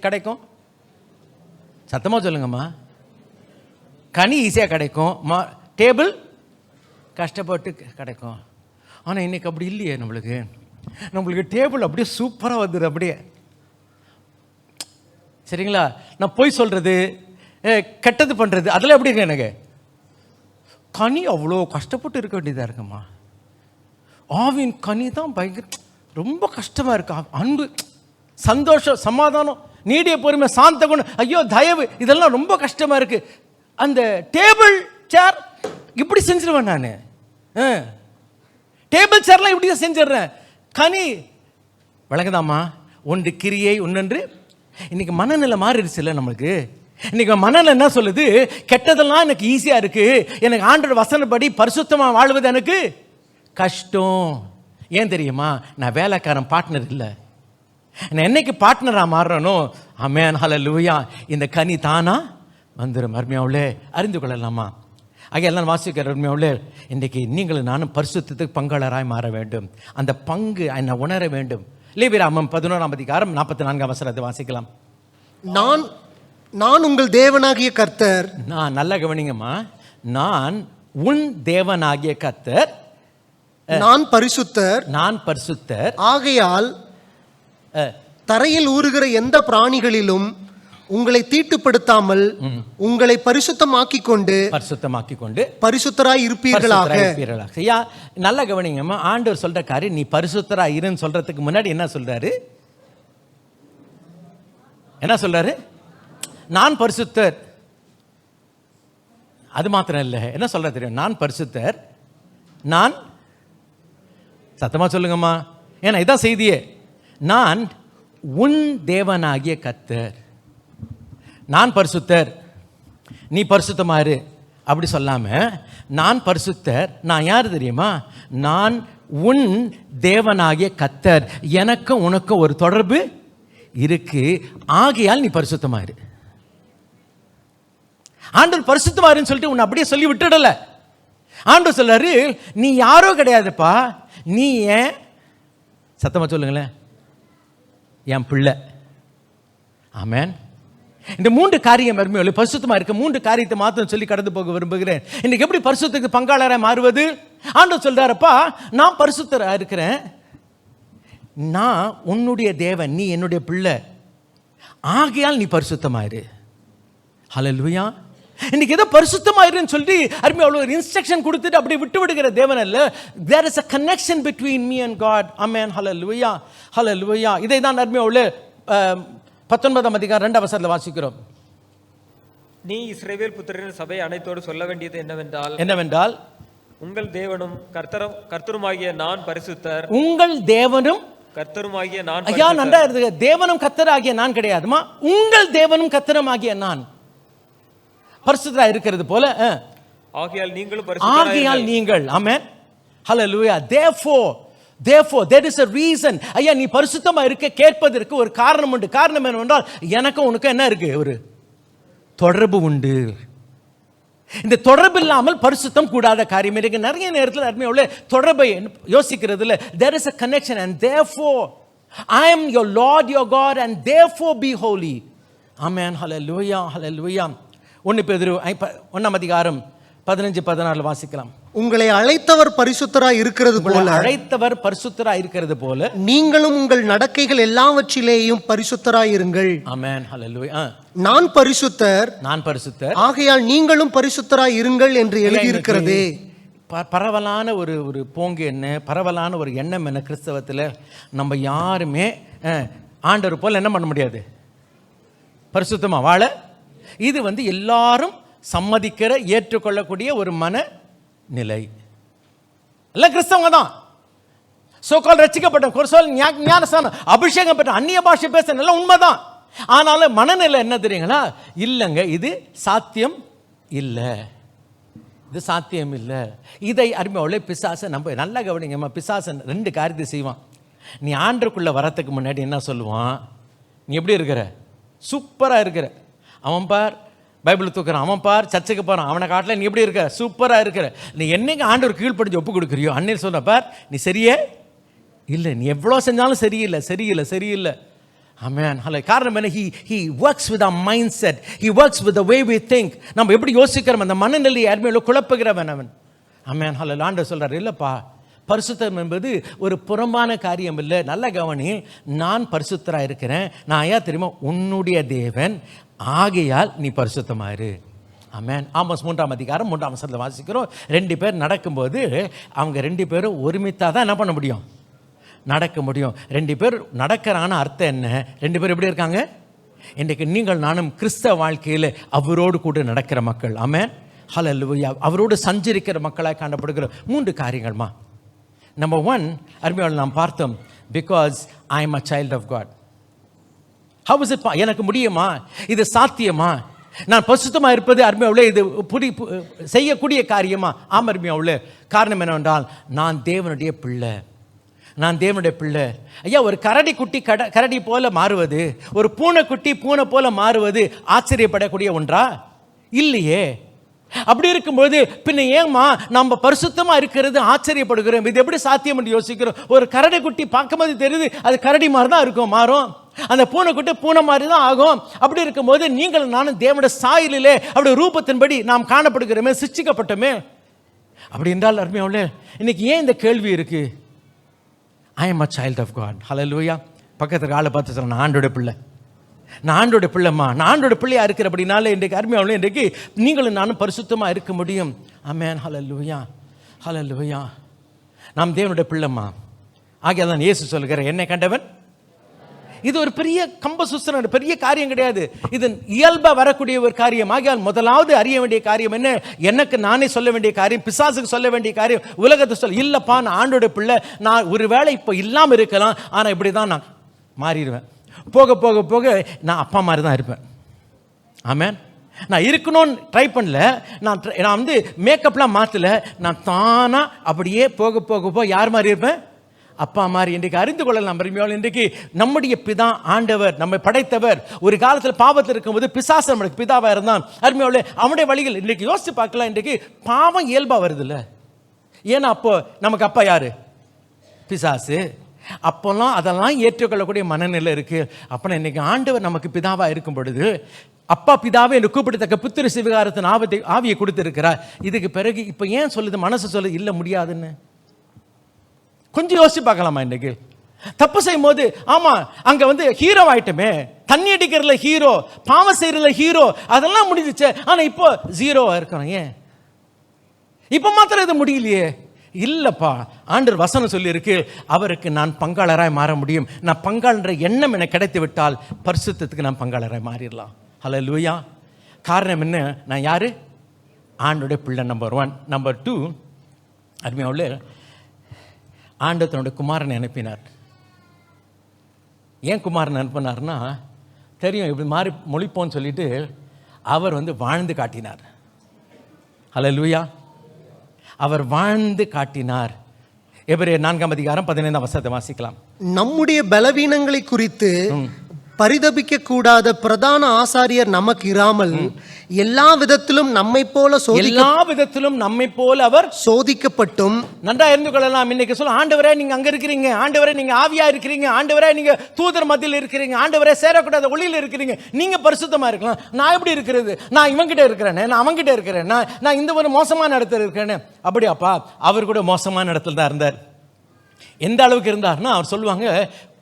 Speaker 7: கிடைக்கும்? சத்தமாக சொல்லுங்கம்மா. கனி ஈஸியாக கிடைக்கும், டேபிள் கஷ்டப்பட்டு கிடைக்கும். ஆனால் இன்னைக்கு அப்படி இல்லையே. நம்மளுக்கு டேபிள் அப்படியே சூப்பராக வந்துடுது அப்படியே. சரிங்களா? நான் போய் சொல்கிறது, கெட்டது பண்ணுறது, அதெல்லாம் எப்படி இருக்கு எனக்கு? கனி அவ்வளோ கஷ்டப்பட்டு இருக்க வேண்டியதாக இருக்குமா? ஆவின் கனி தான் பயங்கர ரொம்ப கஷ்டமாக இருக்கு. அன்பு, சந்தோஷம், சமாதானம், நீடிய பொறுமை, சாந்த குணம், ஐயோ தயவு, இதெல்லாம் ரொம்ப கஷ்டமாக இருக்குது. அந்த டேபிள் சேர் இப்படி செஞ்சிருவேன் நான். டேபிள் சேர்லாம் இப்படி தான் செஞ்சிடுறேன். கனி வழங்குதாம்மா, ஒன்று கிரியை ஒன்னொன்று. இன்னைக்கு மனநிலை மாறிடுச்சு இல்லை நம்மளுக்கு. இன்னைக்கு மனநிலை என்ன சொல்லுது? கெட்டதெல்லாம் எனக்கு ஈஸியாக இருக்கு, எனக்கு ஆண்டவர் வசனப்படி பரிசுத்தமாக வாழ்வது எனக்கு கஷ்டம். ஏன் தெரியுமா? நான் வேலைக்காரன், பார்ட்னர் இல்லை. நான் என்னைக்கு பார்ட்னராக மாறுறனோ, ஆமென் ஹல்லேலூயா, இந்த கனி தானா வந்துடும். அருமையாவுள்ளே அறிந்து கொள்ளலாமா? ஆக எல்லாம் வாசிக்கிற அருமையாவுள்ளே, இன்றைக்கு நீங்களும் நானும் பரிசுத்தத்துக்கு பங்காளராய் மாற வேண்டும். அந்த பங்கு என்னை உணர வேண்டும். லேவியராகமம் 11ஆம் அதிகாரம் 44ஆம் வசனத்தை வாசிக்கலாம்.
Speaker 6: நான் உங்கள் தேவனாகிய கர்த்தர்.
Speaker 7: நான் நல்ல கவனிங்கம்மா. நான் உன் தேவனாகிய கர்த்தர்,
Speaker 6: நான் பரிசுத்தர்.
Speaker 7: நான் பரிசுத்தர்.
Speaker 6: ஆகையால் தரையில் ஊறுகிற எந்த பிராணிகளிலும் உங்களை தீட்டுப்படுத்தாமல் உங்களை பரிசுத்தமாக்கிக் கொண்டு பரிசுத்தராய் இருப்பீர்களாக.
Speaker 7: ஐயா நல்ல கவனிங்கம்மா. ஆண்டவர் சொல்ற காரியம், நீ பரிசுத்தராய் இருன்னு சொல்றதுக்கு முன்னாடி என்ன சொல்றாரு? என்ன சொல்றாரு? நான் பரிசுத்தர். அது மாத்திரம் இல்லை, என்ன சொல்ற தெரியும்? நான் பரிசுத்தர். நான் சத்தமா சொல்லுங்கம்மா, ஏன்னா இதான் செய்தியே. நான் உன் தேவனாகிய கர்த்தர். நான் பரிசுத்தர், நீ பரிசுத்தமாறு அப்படி சொல்லாம, நான் பரிசுத்தர். நான் யார் தெரியுமா? நான் உன் தேவனாகிய கர்த்தர். எனக்கும் உனக்கும் ஒரு தொடர்பு இருக்கு. ஆகையால் நீ பரிசுத்தமாறு. ஆண்டவர் பரிசுத்தமாறுன்னு சொல்லிட்டு உன்னை அப்படியே சொல்லி விட்டுடல. ஆண்டவர் சொல்றாரு, நீ யாரோ கிடையாதுப்பா, நீ ஏன், சத்தமா சொல்லுங்களேன், என் பிள்ளை. ஆமென். இந்த 3 காரியம் அருமையோடு பரிசுத்தமா இருக்க 3 காரியத்தை மாத்திரம் சொல்லி கடந்து போக விரும்புகிறேன். இன்னைக்கு எப்படி பரிசுத்தத்துக்கு பங்காளராக மாறுவது? ஆண்டவர் சொல்றாருப்பா, நான் பரிசுத்தரா இருக்கிறேன், நான் உன்னுடைய தேவன், நீ என்னுடைய பிள்ளை, ஆகையால் நீ பரிசுத்தமாயிரு. ஹல்லேலூயா. இன்னைக்கு ஏதோ பரிசுத்தமாயிருன்னு சொல்லி அருமையா அவ்வளோ ஒரு இன்ஸ்ட்ரக்ஷன் கொடுத்துட்டு அப்படியே விட்டு விடுகிற தேவன் அல்ல. There is a connection between me and God. Amen. Hallelujah. Hallelujah. இதை தான் அருமையா உள்ள 19ஆம் அதிகாரம் 2ஆம் வசனத்தில் வாசிக்கிறோம்.
Speaker 3: நீ இஸ்ரவேல் புத்திரரின் சபை அனைத்தோடு சொல்ல வேண்டியது என்னவென்றால் உங்கள் தேவனும் கர்த்தருமாகிய நான் பரிசுத்தர்.
Speaker 7: உங்கள் தேவனும் கர்த்தருமாகிய நான். ஐயா நன்றா இருக்கு. தேவனும் கர்த்தராகிய நான் கிடையாதுமா, உங்கள் தேவனும் கர்த்தருமாகிய நான் பரிசுத்தரா இருக்கிறது போல.
Speaker 3: ஆகையால்
Speaker 7: நீங்கள். ஆமென். ஹல்லேலூயா. Therefore there is a reason. ஐயா நீ பரிசுத்தமா இருக்க கேட்பதற்கு ஒரு காரணம் உண்டு. காரணம் என்னவென்றால் எனக்கும் உனக்கும் என்ன இருக்கு? ஒரு தொடர்பு உண்டு. இந்த தொடர்பு இல்லாமல் பரிசுத்தம் கூடாத காரியம் இருக்கு. நிறைய நேரத்தில் அருமையுள்ள தொடர்பை யோசிக்கிறதுல there is a connection and therefore I am your Lord your God and therefore be holy. Amen. Hallelujah. Hallelujah. 1 பேதுரு 1ஆம் அதிகாரம் 15-16 வாசிக்கலாம்.
Speaker 6: உங்களை அழைத்தவர் பரிசுத்தராய் இருக்கிறது போல நீங்களும் உங்கள் நடக்கைகள் எல்லாவற்றிலேயும் பரிசுத்தராய் இருங்கள்.
Speaker 7: ஆமென். ஹல்லேலூயா.
Speaker 6: நான் பரிசுத்தர், ஆகையால் நீங்களும் பரிசுத்தராய் இருங்கள் என்று எழுதியிருக்கிறதே.
Speaker 7: பரவலான ஒரு போங்கு என்ன, பரவலான ஒரு எண்ணம் என்ன, கிறிஸ்தவத்தில் நம்ம யாருமே ஆண்டவர் போல என்ன பண்ண முடியாது, பரிசுத்தமா வாழ. இது எல்லாரும் சம்மதிக்கிற ஏற்றுக்கொள்ளக்கூடிய ஒரு மனநிலை. எல்லாம் கிறிஸ்தவங்க தான், சோகால் ரட்சிக்கப்பட்ட ஞானஸ்தானம் அபிஷேகம் பெற்ற அந்நிய பாஷை பேச எல்லாம் உண்மைதான். ஆனாலும் மனநிலை என்ன தெரியுங்களா? இல்லைங்க, இது சாத்தியம் இல்லை, இது சாத்தியம் இல்லை. இதை அருமையோட பிசாசை நம்ம நல்லா கவனிங்கம்மா. பிசாசன் 2 காரியத்தை செய்வான். நீ ஆண்டருக்குள்ள வரத்துக்கு முன்னாடி என்ன சொல்லுவான்? நீ எப்படி இருக்கிற? சூப்பராக இருக்கிற. அவன் பார் பைபிள் தூக்குறான், அவன் பார் சர்ச்சைக்கு போகிறான், அவனை காட்டில் நீ எப்படி இருக்க? சூப்பராக இருக்கிற. நீ என்னைக்கு ஆண்டவர் கீழ்ப்படிஞ்சு ஒப்பு கொடுக்குறியோ அன்னைக்கு சொல்ற பார் நீ சரியே இல்லை, நீ எவ்வளோ செஞ்சாலும் சரியில்லை. Amen. ஹல்லேலூயா. காரணம் என்ன? he works with our mindset, he works with the way we think. நம்ம எப்படி யோசிக்கிறோம் அந்த மனநிலையை யாருமே குழப்புகிறவன் அவன். Amen. ஹல்லேலூயா. ஆண்டவர் சொல்றாரு, இல்லைப்பா பரிசுத்தம் என்பது ஒரு புறம்பான காரியம் இல்லை. நல்ல கவனி, நான் பரிசுத்தராக இருக்கிறேன். நான் ஐயா தெரியுமா, உன்னுடைய தேவன், ஆகையால் நீ பரிசுத்தமாயிரு. ஆமென். ஆமோஸ் 3ஆம் அதிகாரம் 3ஆம் வசனத்தில் வாசிக்கிறோம். 2 பேர் நடக்கும்போது அவங்க 2 பேரும் ஒருமித்தாக தான் என்ன பண்ண முடியும், நடக்க முடியும். 2 பேர் நடக்கிறான அர்த்தம் என்ன? 2 பேர் எப்படி இருக்காங்க? இன்றைக்கு நீங்கள் நானும் கிறிஸ்தவ வாழ்க்கையில் அவரோடு கூட நடக்கிற மக்கள். ஆமென். ஹல்லேலூயா. அவரோடு சஞ்சரிக்கிற மக்களாக காணப்படுகிற 3 காரியங்கள்மா. நம்பர் 1, அருமையாளர் நாம் பார்த்தோம், because I am a child of God. How is it? எனக்கு முடியுமா? இது சாத்தியமா? நான் பரிசுத்தமாக இருப்பது அருமையாவுள்ள இது செய்யக்கூடிய காரியமா? ஆம் அருமையாவுள்ள. காரணம் என்னவென்றால் நான் தேவனுடைய பிள்ளை. நான் தேவனுடைய பிள்ளை. ஐயா, ஒரு கரடி குட்டி கரடி போல மாறுவது, ஒரு பூனைக்குட்டி பூனை போல மாறுவது ஆச்சரியப்படக்கூடிய ஒன்றா? இல்லையே. அப்படி இருக்கும்போது பின்ன ஏமா நம்ம பரிசுத்தமா இருக்கிறது ஆச்சரியப்படுகிறோம்? இது எப்படி சாத்தியம் என்று யோசிக்கிறோம். ஒரு கரடி குட்டி பார்க்கும்போது தெரியுது அது கரடி மாதிரி தான் இருக்கும், மாறும். அந்த பூனைக்குட்டி பூனை மாதிரி தான் ஆகும். அப்படி இருக்கும்போது நீங்கள் நானும் தேவனுடைய சாயலிலே அப்படி ரூபத்தின்படி நாம் காணப்படுகிறோமே, சிருஷ்டிக்கப்பட்டோமே. அப்படி என்றால் அருமையாவுள்ள இன்னைக்கு ஏன் இந்த கேள்வி இருக்கு? I am a child of God. Hallelujah. பக்கத்தில் ஆளை பார்த்து சொல்ல, நான் ஆண்டோட பிள்ளை, நான் ஆண்டோட பிள்ளைம்மா, நான் ஆண்டோட பிள்ளையா இருக்கிற அப்படின்னால இன்றைக்கு அருமையாவுள்ள இன்றைக்கு நீங்களும் நானும் பரிசுத்தமாக இருக்க முடியும். ஆமென். ஹல்லேலூயா. ஹல்லேலூயா. நாம் தேவனுடைய பிள்ளைம்மா. ஆகிய தான் இயேசு சொல்லுகிற, என்னை கண்டவன். இது ஒரு பெரிய கம்பசுசன பெரிய காரியம் கிடையாது. இது இயல்பாக வரக்கூடிய ஒரு காரியம். ஆகியால் முதலாவது அறிய வேண்டிய காரியம் என்ன? எனக்கு நானே சொல்ல வேண்டிய காரியம், பிசாசுக்கு சொல்ல வேண்டிய காரியம், உலகத்தை சொல்ல இல்லைப்பா, நான் ஆண்டோட பிள்ளை. நான் ஒரு வேளை இப்போ இல்லாமல் இருக்கலாம், ஆனால் இப்படி தான் நான் மாறிடுவேன். போக போக போக நான் அப்பா மாதிரி தான் இருப்பேன். ஆமென். நான் இருக்கணும்னு ட்ரை பண்ணல, நான் வந்து மேக்கப்லாம் மாற்றலை, நான் தானாக அப்படியே போக போக போக யார் மாதிரி இருப்பேன்? அப்பா மாதிரி. இன்றைக்கு அறிந்து கொள்ளலாம் பெருமையால். இன்றைக்கு நம்முடைய பிதா ஆண்டவர், நம்மை படைத்தவர். ஒரு காலத்தில் பாவத்தில் இருக்கும்போது பிசாசு நம்மளுக்கு பிதாவாக இருந்தான். அருமையாவில் அவனுடைய வழிகள் இன்றைக்கு யோசித்து பார்க்கலாம். இன்றைக்கு பாவம் இயல்பாக வருது இல்லை? ஏன்னா அப்போ நமக்கு அப்பா யாரு? பிசாசு. அப்போல்லாம் அதெல்லாம் ஏற்றுக்கொள்ளக்கூடிய மனநிலை இருக்குது. அப்போ இன்றைக்கி ஆண்டவர் நமக்கு பிதாவாக இருக்கும் பொழுது, அப்பா பிதாவே என்று கூப்பிடத்தக்க புத்திர சிவகாரத்தின் ஆவியை கொடுத்துருக்கிறார். இதுக்கு பிறகு இப்போ ஏன் சொல்லுது, மனசு சொல்லுது இல்லை முடியாதுன்னு? கொஞ்சம் யோசிச்சு பார்க்கலாமா? இன்றைக்கு தப்பு செய்யும் போது ஆமாம் அங்கே வந்து ஹீரோ ஆயிட்டுமே, தண்ணி அடிக்கிறதுல ஹீரோ, பாவம் செய்கிறதுல ஹீரோ, அதெல்லாம் முடிஞ்சிச்சு. ஆனால் இப்போ ஜீரோவாக இருக்கிறோம். ஏன் இப்போ மாத்திரம் இது முடியலையே? இல்லைப்பா, ஆண்டவர் வசனம் சொல்லியிருக்கு, அவருக்கு நான் பங்காளராய் மாற முடியும். நான் பங்காளன்ற எண்ணம் எனக்கு கிடைத்து விட்டால் பரிசுத்தத்துக்கு நான் பங்காளராய் மாறிடலாம். ஹல்லேலூயா. காரணம் என்ன? நான் யாரு? ஆண்டோடைய பிள்ளை. நம்பர் 1. நம்பர் 2, அருமையாவுள்ள ஆண்டவர் தன்னுடைய குமாரனை அனுப்பினார். ஏன் குமாரனை அனுப்பினார்னா, தெரியும் இப்படி மாறி மொழிப்போன்னு சொல்லிட்டு அவர் வந்து வாழ்ந்து காட்டினார். ஹல்லேலூயா. அவர் வாழ்ந்து காட்டினார். எபிரேயர் 4ஆம் அதிகாரம் 15ஆம் வசனத்தை வாசிக்கலாம்.
Speaker 6: நம்முடைய பலவீனங்களை குறித்து பரிதபிக்க கூடாத பிரதான ஆசாரியர் நமக்கு இராமல் எல்லா விதத்திலும் நம்மை போல அவர் சோதிக்கப்பட்டும். நன்றா இருந்து கொள்ளலாம். இன்னைக்கு சொல்ல, ஆண்டவரே நீங்க அங்க இருக்கிறீங்க, ஆண்டவரே நீங்க ஆவியா இருக்கிறீங்க, ஆண்டவரே நீங்க தூதர் மத்தியில் இருக்கிறீங்க, ஆண்டவரே சேரக்கூடாத ஒளியில் இருக்கிறீங்க, நீங்க பரிசுத்தமா இருக்கலாம். நான் எப்படி இருக்கிறது? நான் இவங்கிட்ட இருக்கிறேன், நான் அவங்கிட்ட இருக்கிறேன், நான் இந்த ஒரு மோசமான இடத்துல இருக்கிறேன்னு. அப்படியாப்பா, அவர் கூட மோசமான இடத்துல தான் இருந்தார். எந்த அளவுக்கு இருந்தார்னா, அவர் சொல்லுவாங்க,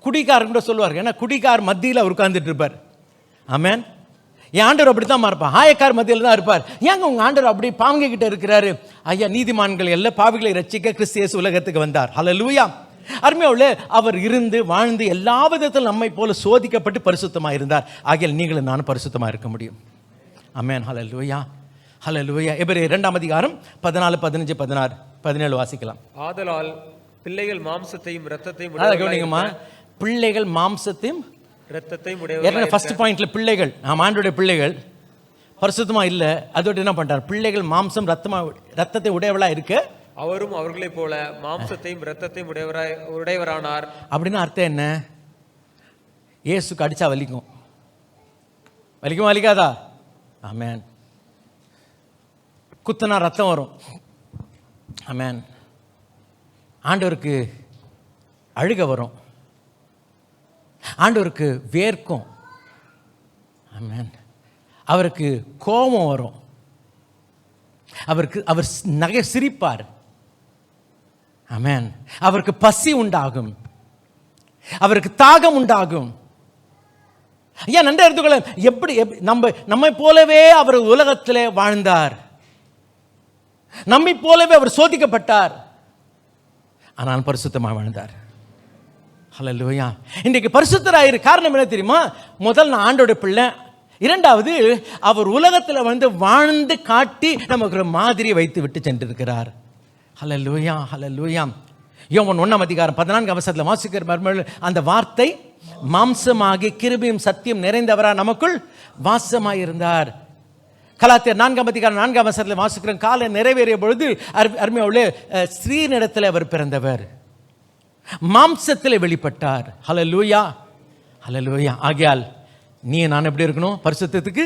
Speaker 6: குடிக்காரன் கூட சொல்லுவார். ஏன்னா குடிக்கார் மத்தியில் அவர் உட்கார்ந்துட்டு இருப்பார். ஆமென். என் ஆண்டவர் அப்படி தான் இருப்பார், ஆயக்கார் மத்தியில் தான் இருப்பார். ஏங்க உங்கள் ஆண்டவர் அப்படி பாவங்க கிட்ட இருக்கிறாரு? ஐயா, நீதிமான்கள் எல்லா பாவிகளை ரட்சிக்க கிறிஸ்து இயேசு உலகத்துக்கு வந்தார். ஹல்லேலூயா. அருமையாவுள்ள அவர் இருந்து வாழ்ந்து எல்லா விதத்தில் நம்மை போல சோதிக்கப்பட்டு பரிசுத்தமாக இருந்தார். ஆகியால் நீங்களும் நானும் பரிசுத்தமாக இருக்க முடியும். ஆமென். ஹல்லேலூயா. ஹல்லேலூயா. எபிரேயர் 2ஆம் அதிகாரம் 14, 15, 16, 17 வாசிக்கலாம்.
Speaker 3: ஆதலால் பிள்ளைகள் மாம்சத்தையும் இரத்தத்தையும்
Speaker 7: கவனிங்கம்மா. பிள்ளைகள் மாம்சத்தையும் இரத்தத்தையும் உடையவர்களாக. ஃபர்ஸ்ட் பாயிண்ட்ல பிள்ளைகள், நாம் ஆண்டவருடைய பிள்ளைகள், பரிசுத்தமா இல்லை. அதோடு என்ன பண்றார்? பிள்ளைகள் மாம்சம் ரத்தத்தை உடையவளா இருக்கு,
Speaker 3: அவரும் அவர்களைப் போல மாம்சத்தையும் இரத்தத்தையும் உடையவரானார்.
Speaker 7: அப்படின்னு அர்த்தம் என்ன? இயேசுக்கு அடிச்சா வலிக்கும், வலிக்குமா வலிக்காதா? ஆமென். குத்துனா ரத்தம் வரும். ஆமென். ஆண்டவருக்கு அழுக வரும், ஆண்டவருக்கு வேர்க்கும். ஆமென். அவருக்கு கோபம் வரும், அவர் நகை சிரிப்பார். ஆமென். அவருக்கு பசி உண்டாகும், அவருக்கு தாகம் உண்டாகும். ஐயா நன்றி எடுத்துக்கொள்ள, எப்படி நம்மை போலவே அவர் உலகத்திலே வாழ்ந்தார், நம்மை போலவே அவர் சோதிக்கப்பட்டார், ஆனால் பரிசுத்தமாக வாழ்ந்தார். ஹல்லேலூயா. இன்றைக்கு பரிசுத்தராயிரு காரணம் என்ன தெரியுமா? முதல் நான் ஆண்டோட பிள்ளை, இரண்டாவது அவர் உலகத்தில் வாழ்ந்து காட்டி நமக்கு ஒரு மாதிரியை வைத்து விட்டு சென்றிருக்கிறார். ஹல்லேலூயா, ஹல்லேலூயா. யோவான் 1:14 வாசிக்கிற அந்த வார்த்தை மாம்சமாகி கிருபையும் சத்தியம் நிறைந்தவரா நமக்குள் வாசமாயிருந்தார். கலாத்தியர் 4:4 வாசிக்கிற காலம் நிறைவேறிய பொழுது அருமையுள்ள ஸ்ரீனிடத்தில் அவர் பிறந்தவர், மாம்சத்தில் வெளிப்பட்டார். ஹல்லேலூயா, ஹல்லேலூயா. ஆகையால் நீ நான் எப்படி இருக்கணும்? பரிசுத்தத்துக்கு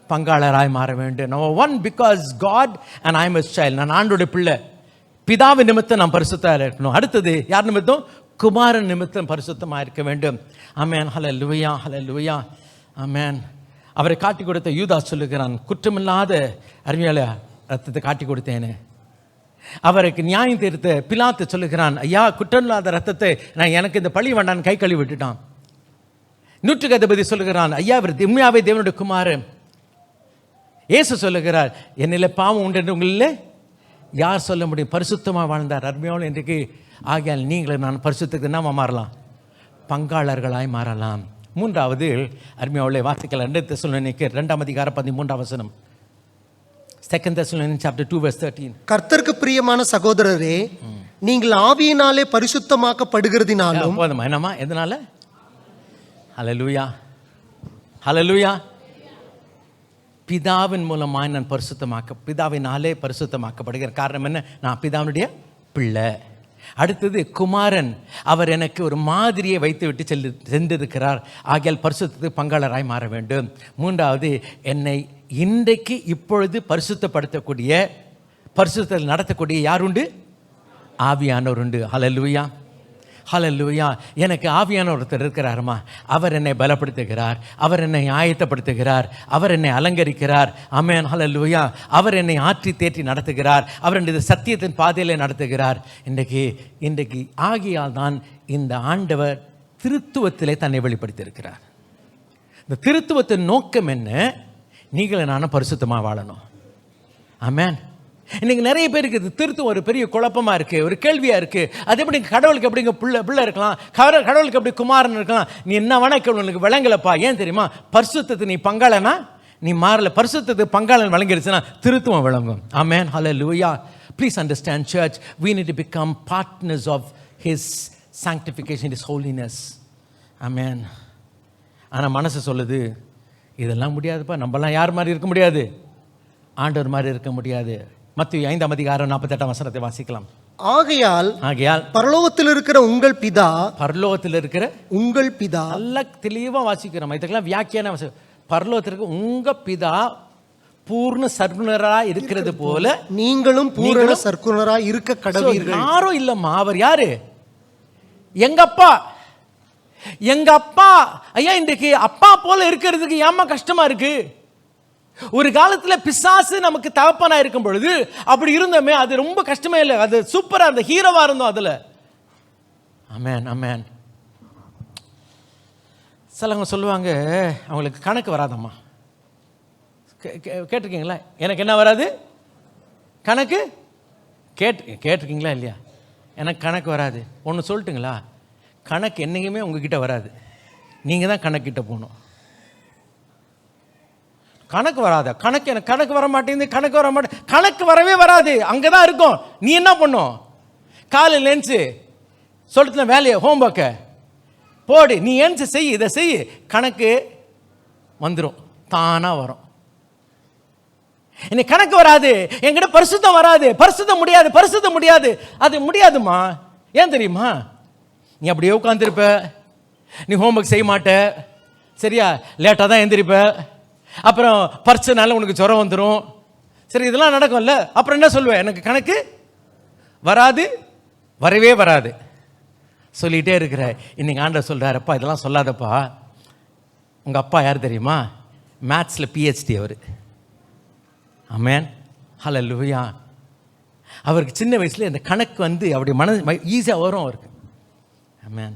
Speaker 7: பங்காளராய் மாற வேண்டும். Number 1, because God and I am his child. நான் ஆண்டோட பிள்ளை, பிதாவின் நிமித்தம் நான் பரிசுத்தமாக இருக்கணும். அடுத்தது யார் நிமித்தம்? குமாரன் நிமித்தம் பரிசுத்தமாக இருக்க வேண்டும். ஆமென், ஹல்லேலூயா, ஹல்லேலூயா, ஆமென். அவரை காட்டி கொடுத்த யூதா சொல்லுகிறான், குற்றமில்லாத அருமையால ரத்தத்தை காட்டி கொடுத்தேன்னு. அவருக்கு நியாயம் தீர்த்த பிலாத்து சொல்லுகிறான், ஐயா குற்றமில்லாத ரத்தத்தை நான் எனக்கு இந்த பழி வேண்டான்னு கை கழுவி விட்டுட்டான். நூற்றுக்கு அதிபதி சொல்லுகிறான், ஐயா இவர் உண்மையாவே தேவனுடைய குமாரன். இயேசு சொல்லுகிறார், என்னில பாவம் உண்டு என்று உங்களில் யார் சொல்ல முடியும்? பரிசுத்தமாக வாழ்ந்தார். அருமையான இன்றைக்கு ஆகையால் நீங்களும் நான் பரிசுத்தத்துக்கு என்ன மாறலாம்? பங்காளர்களாய் மாறலாம். மூன்றாவது அருமையாவுள்ள வாசிக்கலாம் 2 தெசலோனிக்கேயர் 2:13. 2 Thessalonians chapter 2:13.
Speaker 6: கர்த்தருக்கு பிரியமான சகோதரரே, நீங்கள் ஆவியினாலே பரிசுத்தமாக்கப்படுகிறதினாலும்.
Speaker 7: போதுமா? என்னம்மா? எதனால? ஹல்லேலூயா, ஹல்லேலூயா. பிதாவின் மூலமாய் நான் பிதாவினாலே பரிசுத்தமாக்கப்படுகிற காரணம் என்ன? நான் பிதாவினுடைய பிள்ளை. அடுத்தது குமாரன், அவர் எனக்கு ஒரு மாதிரியை வைத்து விட்டு சென்றிருக்கிறார். ஆகையால் பரிசுத்தத்துக்கு பங்காளராய் மாற வேண்டும். மூன்றாவது, என்னை இன்றைக்கு இப்பொழுது பரிசுத்தப்படுத்தக்கூடிய, பரிசுத்தத்தில் நடத்தக்கூடிய யார் உண்டு? ஆவியானவர் உண்டு. ஹல்லேலூயா, ஹல்லேலூயா. எனக்கு ஆவியான ஒருத்தர் இருக்கிறாருமா, அவர் என்னை பலப்படுத்துகிறார், அவர் என்னை ஆயத்தப்படுத்துகிறார், அவர் என்னை அலங்கரிக்கிறார். ஆமென், ஹல்லேலூயா. அவர் என்னை ஆற்றி தேற்றி நடத்துகிறார், அவர் என்னுடைய சத்தியத்தின் பாதையில் நடத்துகிறார். இன்றைக்கு ஆகியால் தான் இந்த ஆண்டவர் திருத்துவத்திலே தன்னை வெளிப்படுத்தியிருக்கிறார். இந்த திருத்துவத்தின் நோக்கம் என்ன? நீங்களும் நானும் பரிசுத்தமாக வாழணும். ஆமென். இன்னைக்கு நிறைய பேருக்கு இது திருத்துவம் ஒரு பெரிய குழப்பமா இருக்கு, ஒரு கேள்வியா இருக்கு. அது எப்படி கடவுளுக்கு எப்படிங்க பிள்ளை இருக்கலாம், கடவுளுக்கு எப்படி குமாரன் இருக்கலாம்? நீ என்ன வேணா கேள்வி, உனக்கு விளங்கலப்பா. ஏன் தெரியுமா? பரிசுத்தத்துக்கு நீ பங்காளனா நீ மாறல. பரிசுத்தத்துக்கு பங்காளன் விளங்கிடுச்சுன்னா திருத்துவம் விளங்கும். Amen, hallelujah. Please understand church, we need to become partners of his sanctification, his holiness. ஆமென். ஆனால் மனசு சொல்லுது, இதெல்லாம் முடியாதுப்பா, நம்மலாம் யார் மாதிரி இருக்க முடியாது? ஆண்டவர் மாதிரி இருக்க முடியாது. மத்தேயு 5:48 வாசிக்கலாம். ஆகையால் பரலோகத்தில் இருக்கிற உங்கள் பிதா, பரலோகத்தில் இருக்கிற உங்கள் பிதா, நல்ல தெளிவா வாசிக்கிறோம். இதுக்கெல்லாம் வியாக்கியானம். பரலோகத்தில் இருக்க உங்க பிதா பூர்ண சர்க்குணரா இருக்கிறது போல நீங்களும் பூரண சர்க்குணரா இருக்க கடவீர்கள். யாரும் இல்லம்மா, அவர் யாரு? எங்க அப்பா. எங்க அப்பா. ஐயா இன்றைக்கு அப்பா போல இருக்கிறதுக்கு ஏமா கஷ்டமா இருக்கு? ஒரு காலத்தில் பிசாசு நமக்கு தகப்பனா இருக்கும் பொழுது அப்படி இருந்தோமே, அது ரொம்ப கஷ்டமே இல்லை, அது சூப்பரா அந்த ஹீரோவா இருந்தோம் அதுல. ஆமென், ஆமென். சிலவங்க சொல்லுவாங்க, அவங்களுக்கு கணக்கு வராதம்மா. கேட்டிருக்கீங்களா? எனக்கு என்ன வராது? கணக்கு. கேட்டிருக்கீங்களா இல்லையா? எனக்கு கணக்கு வராது. ஒன்று சொல்லட்டுங்களா? கணக்கு என்னைக்குமே உங்ககிட்ட வராது, நீங்கள் தான் கணக்கிட்ட போகணும். கணக்கு வராத. எனக்கு கணக்கு வர மாட்டேங்குது, கணக்கு வரவே வராது, அங்கே தான் இருக்கும். நீ என்ன பண்ணும்? காலையில் எழுந்து சொல்லிட்டு வேலையை ஹோம்ஒர்க்கை போடு, நீ எழுந்து செய், இதை செய், கணக்கு வந்துடும், தானாக வரும். எனக்கு கணக்கு வராது, என்கிட்ட பரிசுத்தம் வராது, பரிசுத்தம் முடியாது. அது முடியாதுமா. ஏன் தெரியுமா? நீ அப்படியே உட்காந்துருப்ப, நீ ஹோம்ஒர்க் செய்ய மாட்ட, சரியா? லேட்டாக தான் எழுந்திருப்ப, அப்புறம் பரிச்சைனால உனக்கு ஜுரம் வந்துடும். சரி, இதெல்லாம் நடக்கும்ல. அப்புறம் என்ன சொல்லுவேன்? எனக்கு கணக்கு வரவே வராது சொல்லிகிட்டே இருக்கிற. இன்னைக்கு ஆண்டவர் சொல்கிறார், அப்பா இதெல்லாம் சொல்லாதப்பா. உங்கள் அப்பா யார் தெரியுமா? மேத்ஸில் PhD அவர். ஆமென், ஹல்லேலூயா. அவருக்கு சின்ன வயசுல இந்த கணக்கு வந்து அப்படி ஈஸியாக வரும் அவருக்கு. ஆமென்.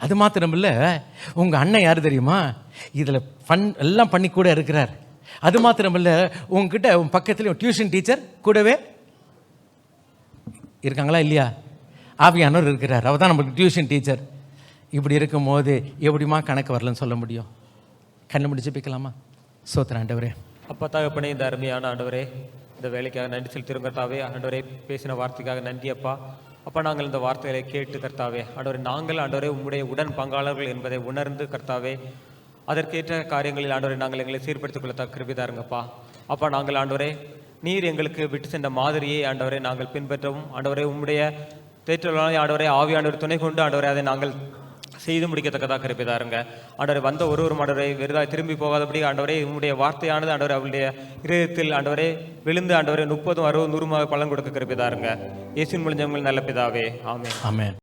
Speaker 7: அது மாத்திரம் இல்லை, உங்கள் அண்ணன் யார் தெரியுமா, இதில் எல்லாம் பண்ணி கூட இருக்கிறார். அது மாத்திரம் இல்லை, உங்ககிட்ட உன் பக்கத்தில் டியூஷன் டீச்சர் கூடவே இருக்காங்களா இல்லையா? ஆவியானவர் இருக்கிறார், அவர் தான் நமக்கு டியூஷன் டீச்சர். இப்படி இருக்கும்போது எப்படிமா கணக்கு வரலன்னு சொல்ல முடியும்? கண்ணு முடிச்சு ஜெபிக்கலாமா? ஸ்தோத்திரம் ஆண்டவரே.
Speaker 3: அப்பா தகப்பனே, இந்த அருமையான ஆண்டவரே, இந்த வேலைக்காக நன்றி செலுத்திருங்க கர்த்தாவே. ஆண்டவரே, பேசின வார்த்தைக்காக நன்றி அப்பா. அப்பா, நாங்கள் இந்த வார்த்தைகளை கேட்டு கர்த்தாவே, ஆண்டவரே, நாங்கள் ஆண்டவரே உம்முடைய உடன் பங்காளர்கள் என்பதை உணர்ந்து கர்த்தாவே, அதற்கேற்ற காரியங்களில் ஆண்டவரை நாங்கள் எங்களை சீர்படுத்திக் கொள்ள கிருபைதாருங்கப்பா. அப்பா, நாங்கள் ஆண்டவரே நீர் எங்களுக்கு விட்டு சென்ற மாதிரியை ஆண்டவரை நாங்கள் பின்பற்றவும், ஆண்டவரே உம்முடைய தேற்றலான ஆண்டவரை ஆவியானவர் துணை கொண்டு ஆண்டவரை அதை நாங்கள் செய்து முடிக்கத்தக்கதாக கிருபைதாருங்க. ஆண்டவரை வந்த ஒருவரும் ஆண்டவரை வெறுதாய் திரும்பி போகாதபடி ஆண்டவரே உம்முடைய வார்த்தையானது ஆண்டவரை அவருடைய இதயத்தில் ஆண்டவரை விழுந்து ஆண்டவரை 30, 60, 100 பலன் கொடுக்க கிருபைதாருங்க. இயேசுவின் மூலம் நல்ல பிதாவே, ஆமென்.
Speaker 7: ஆமென்.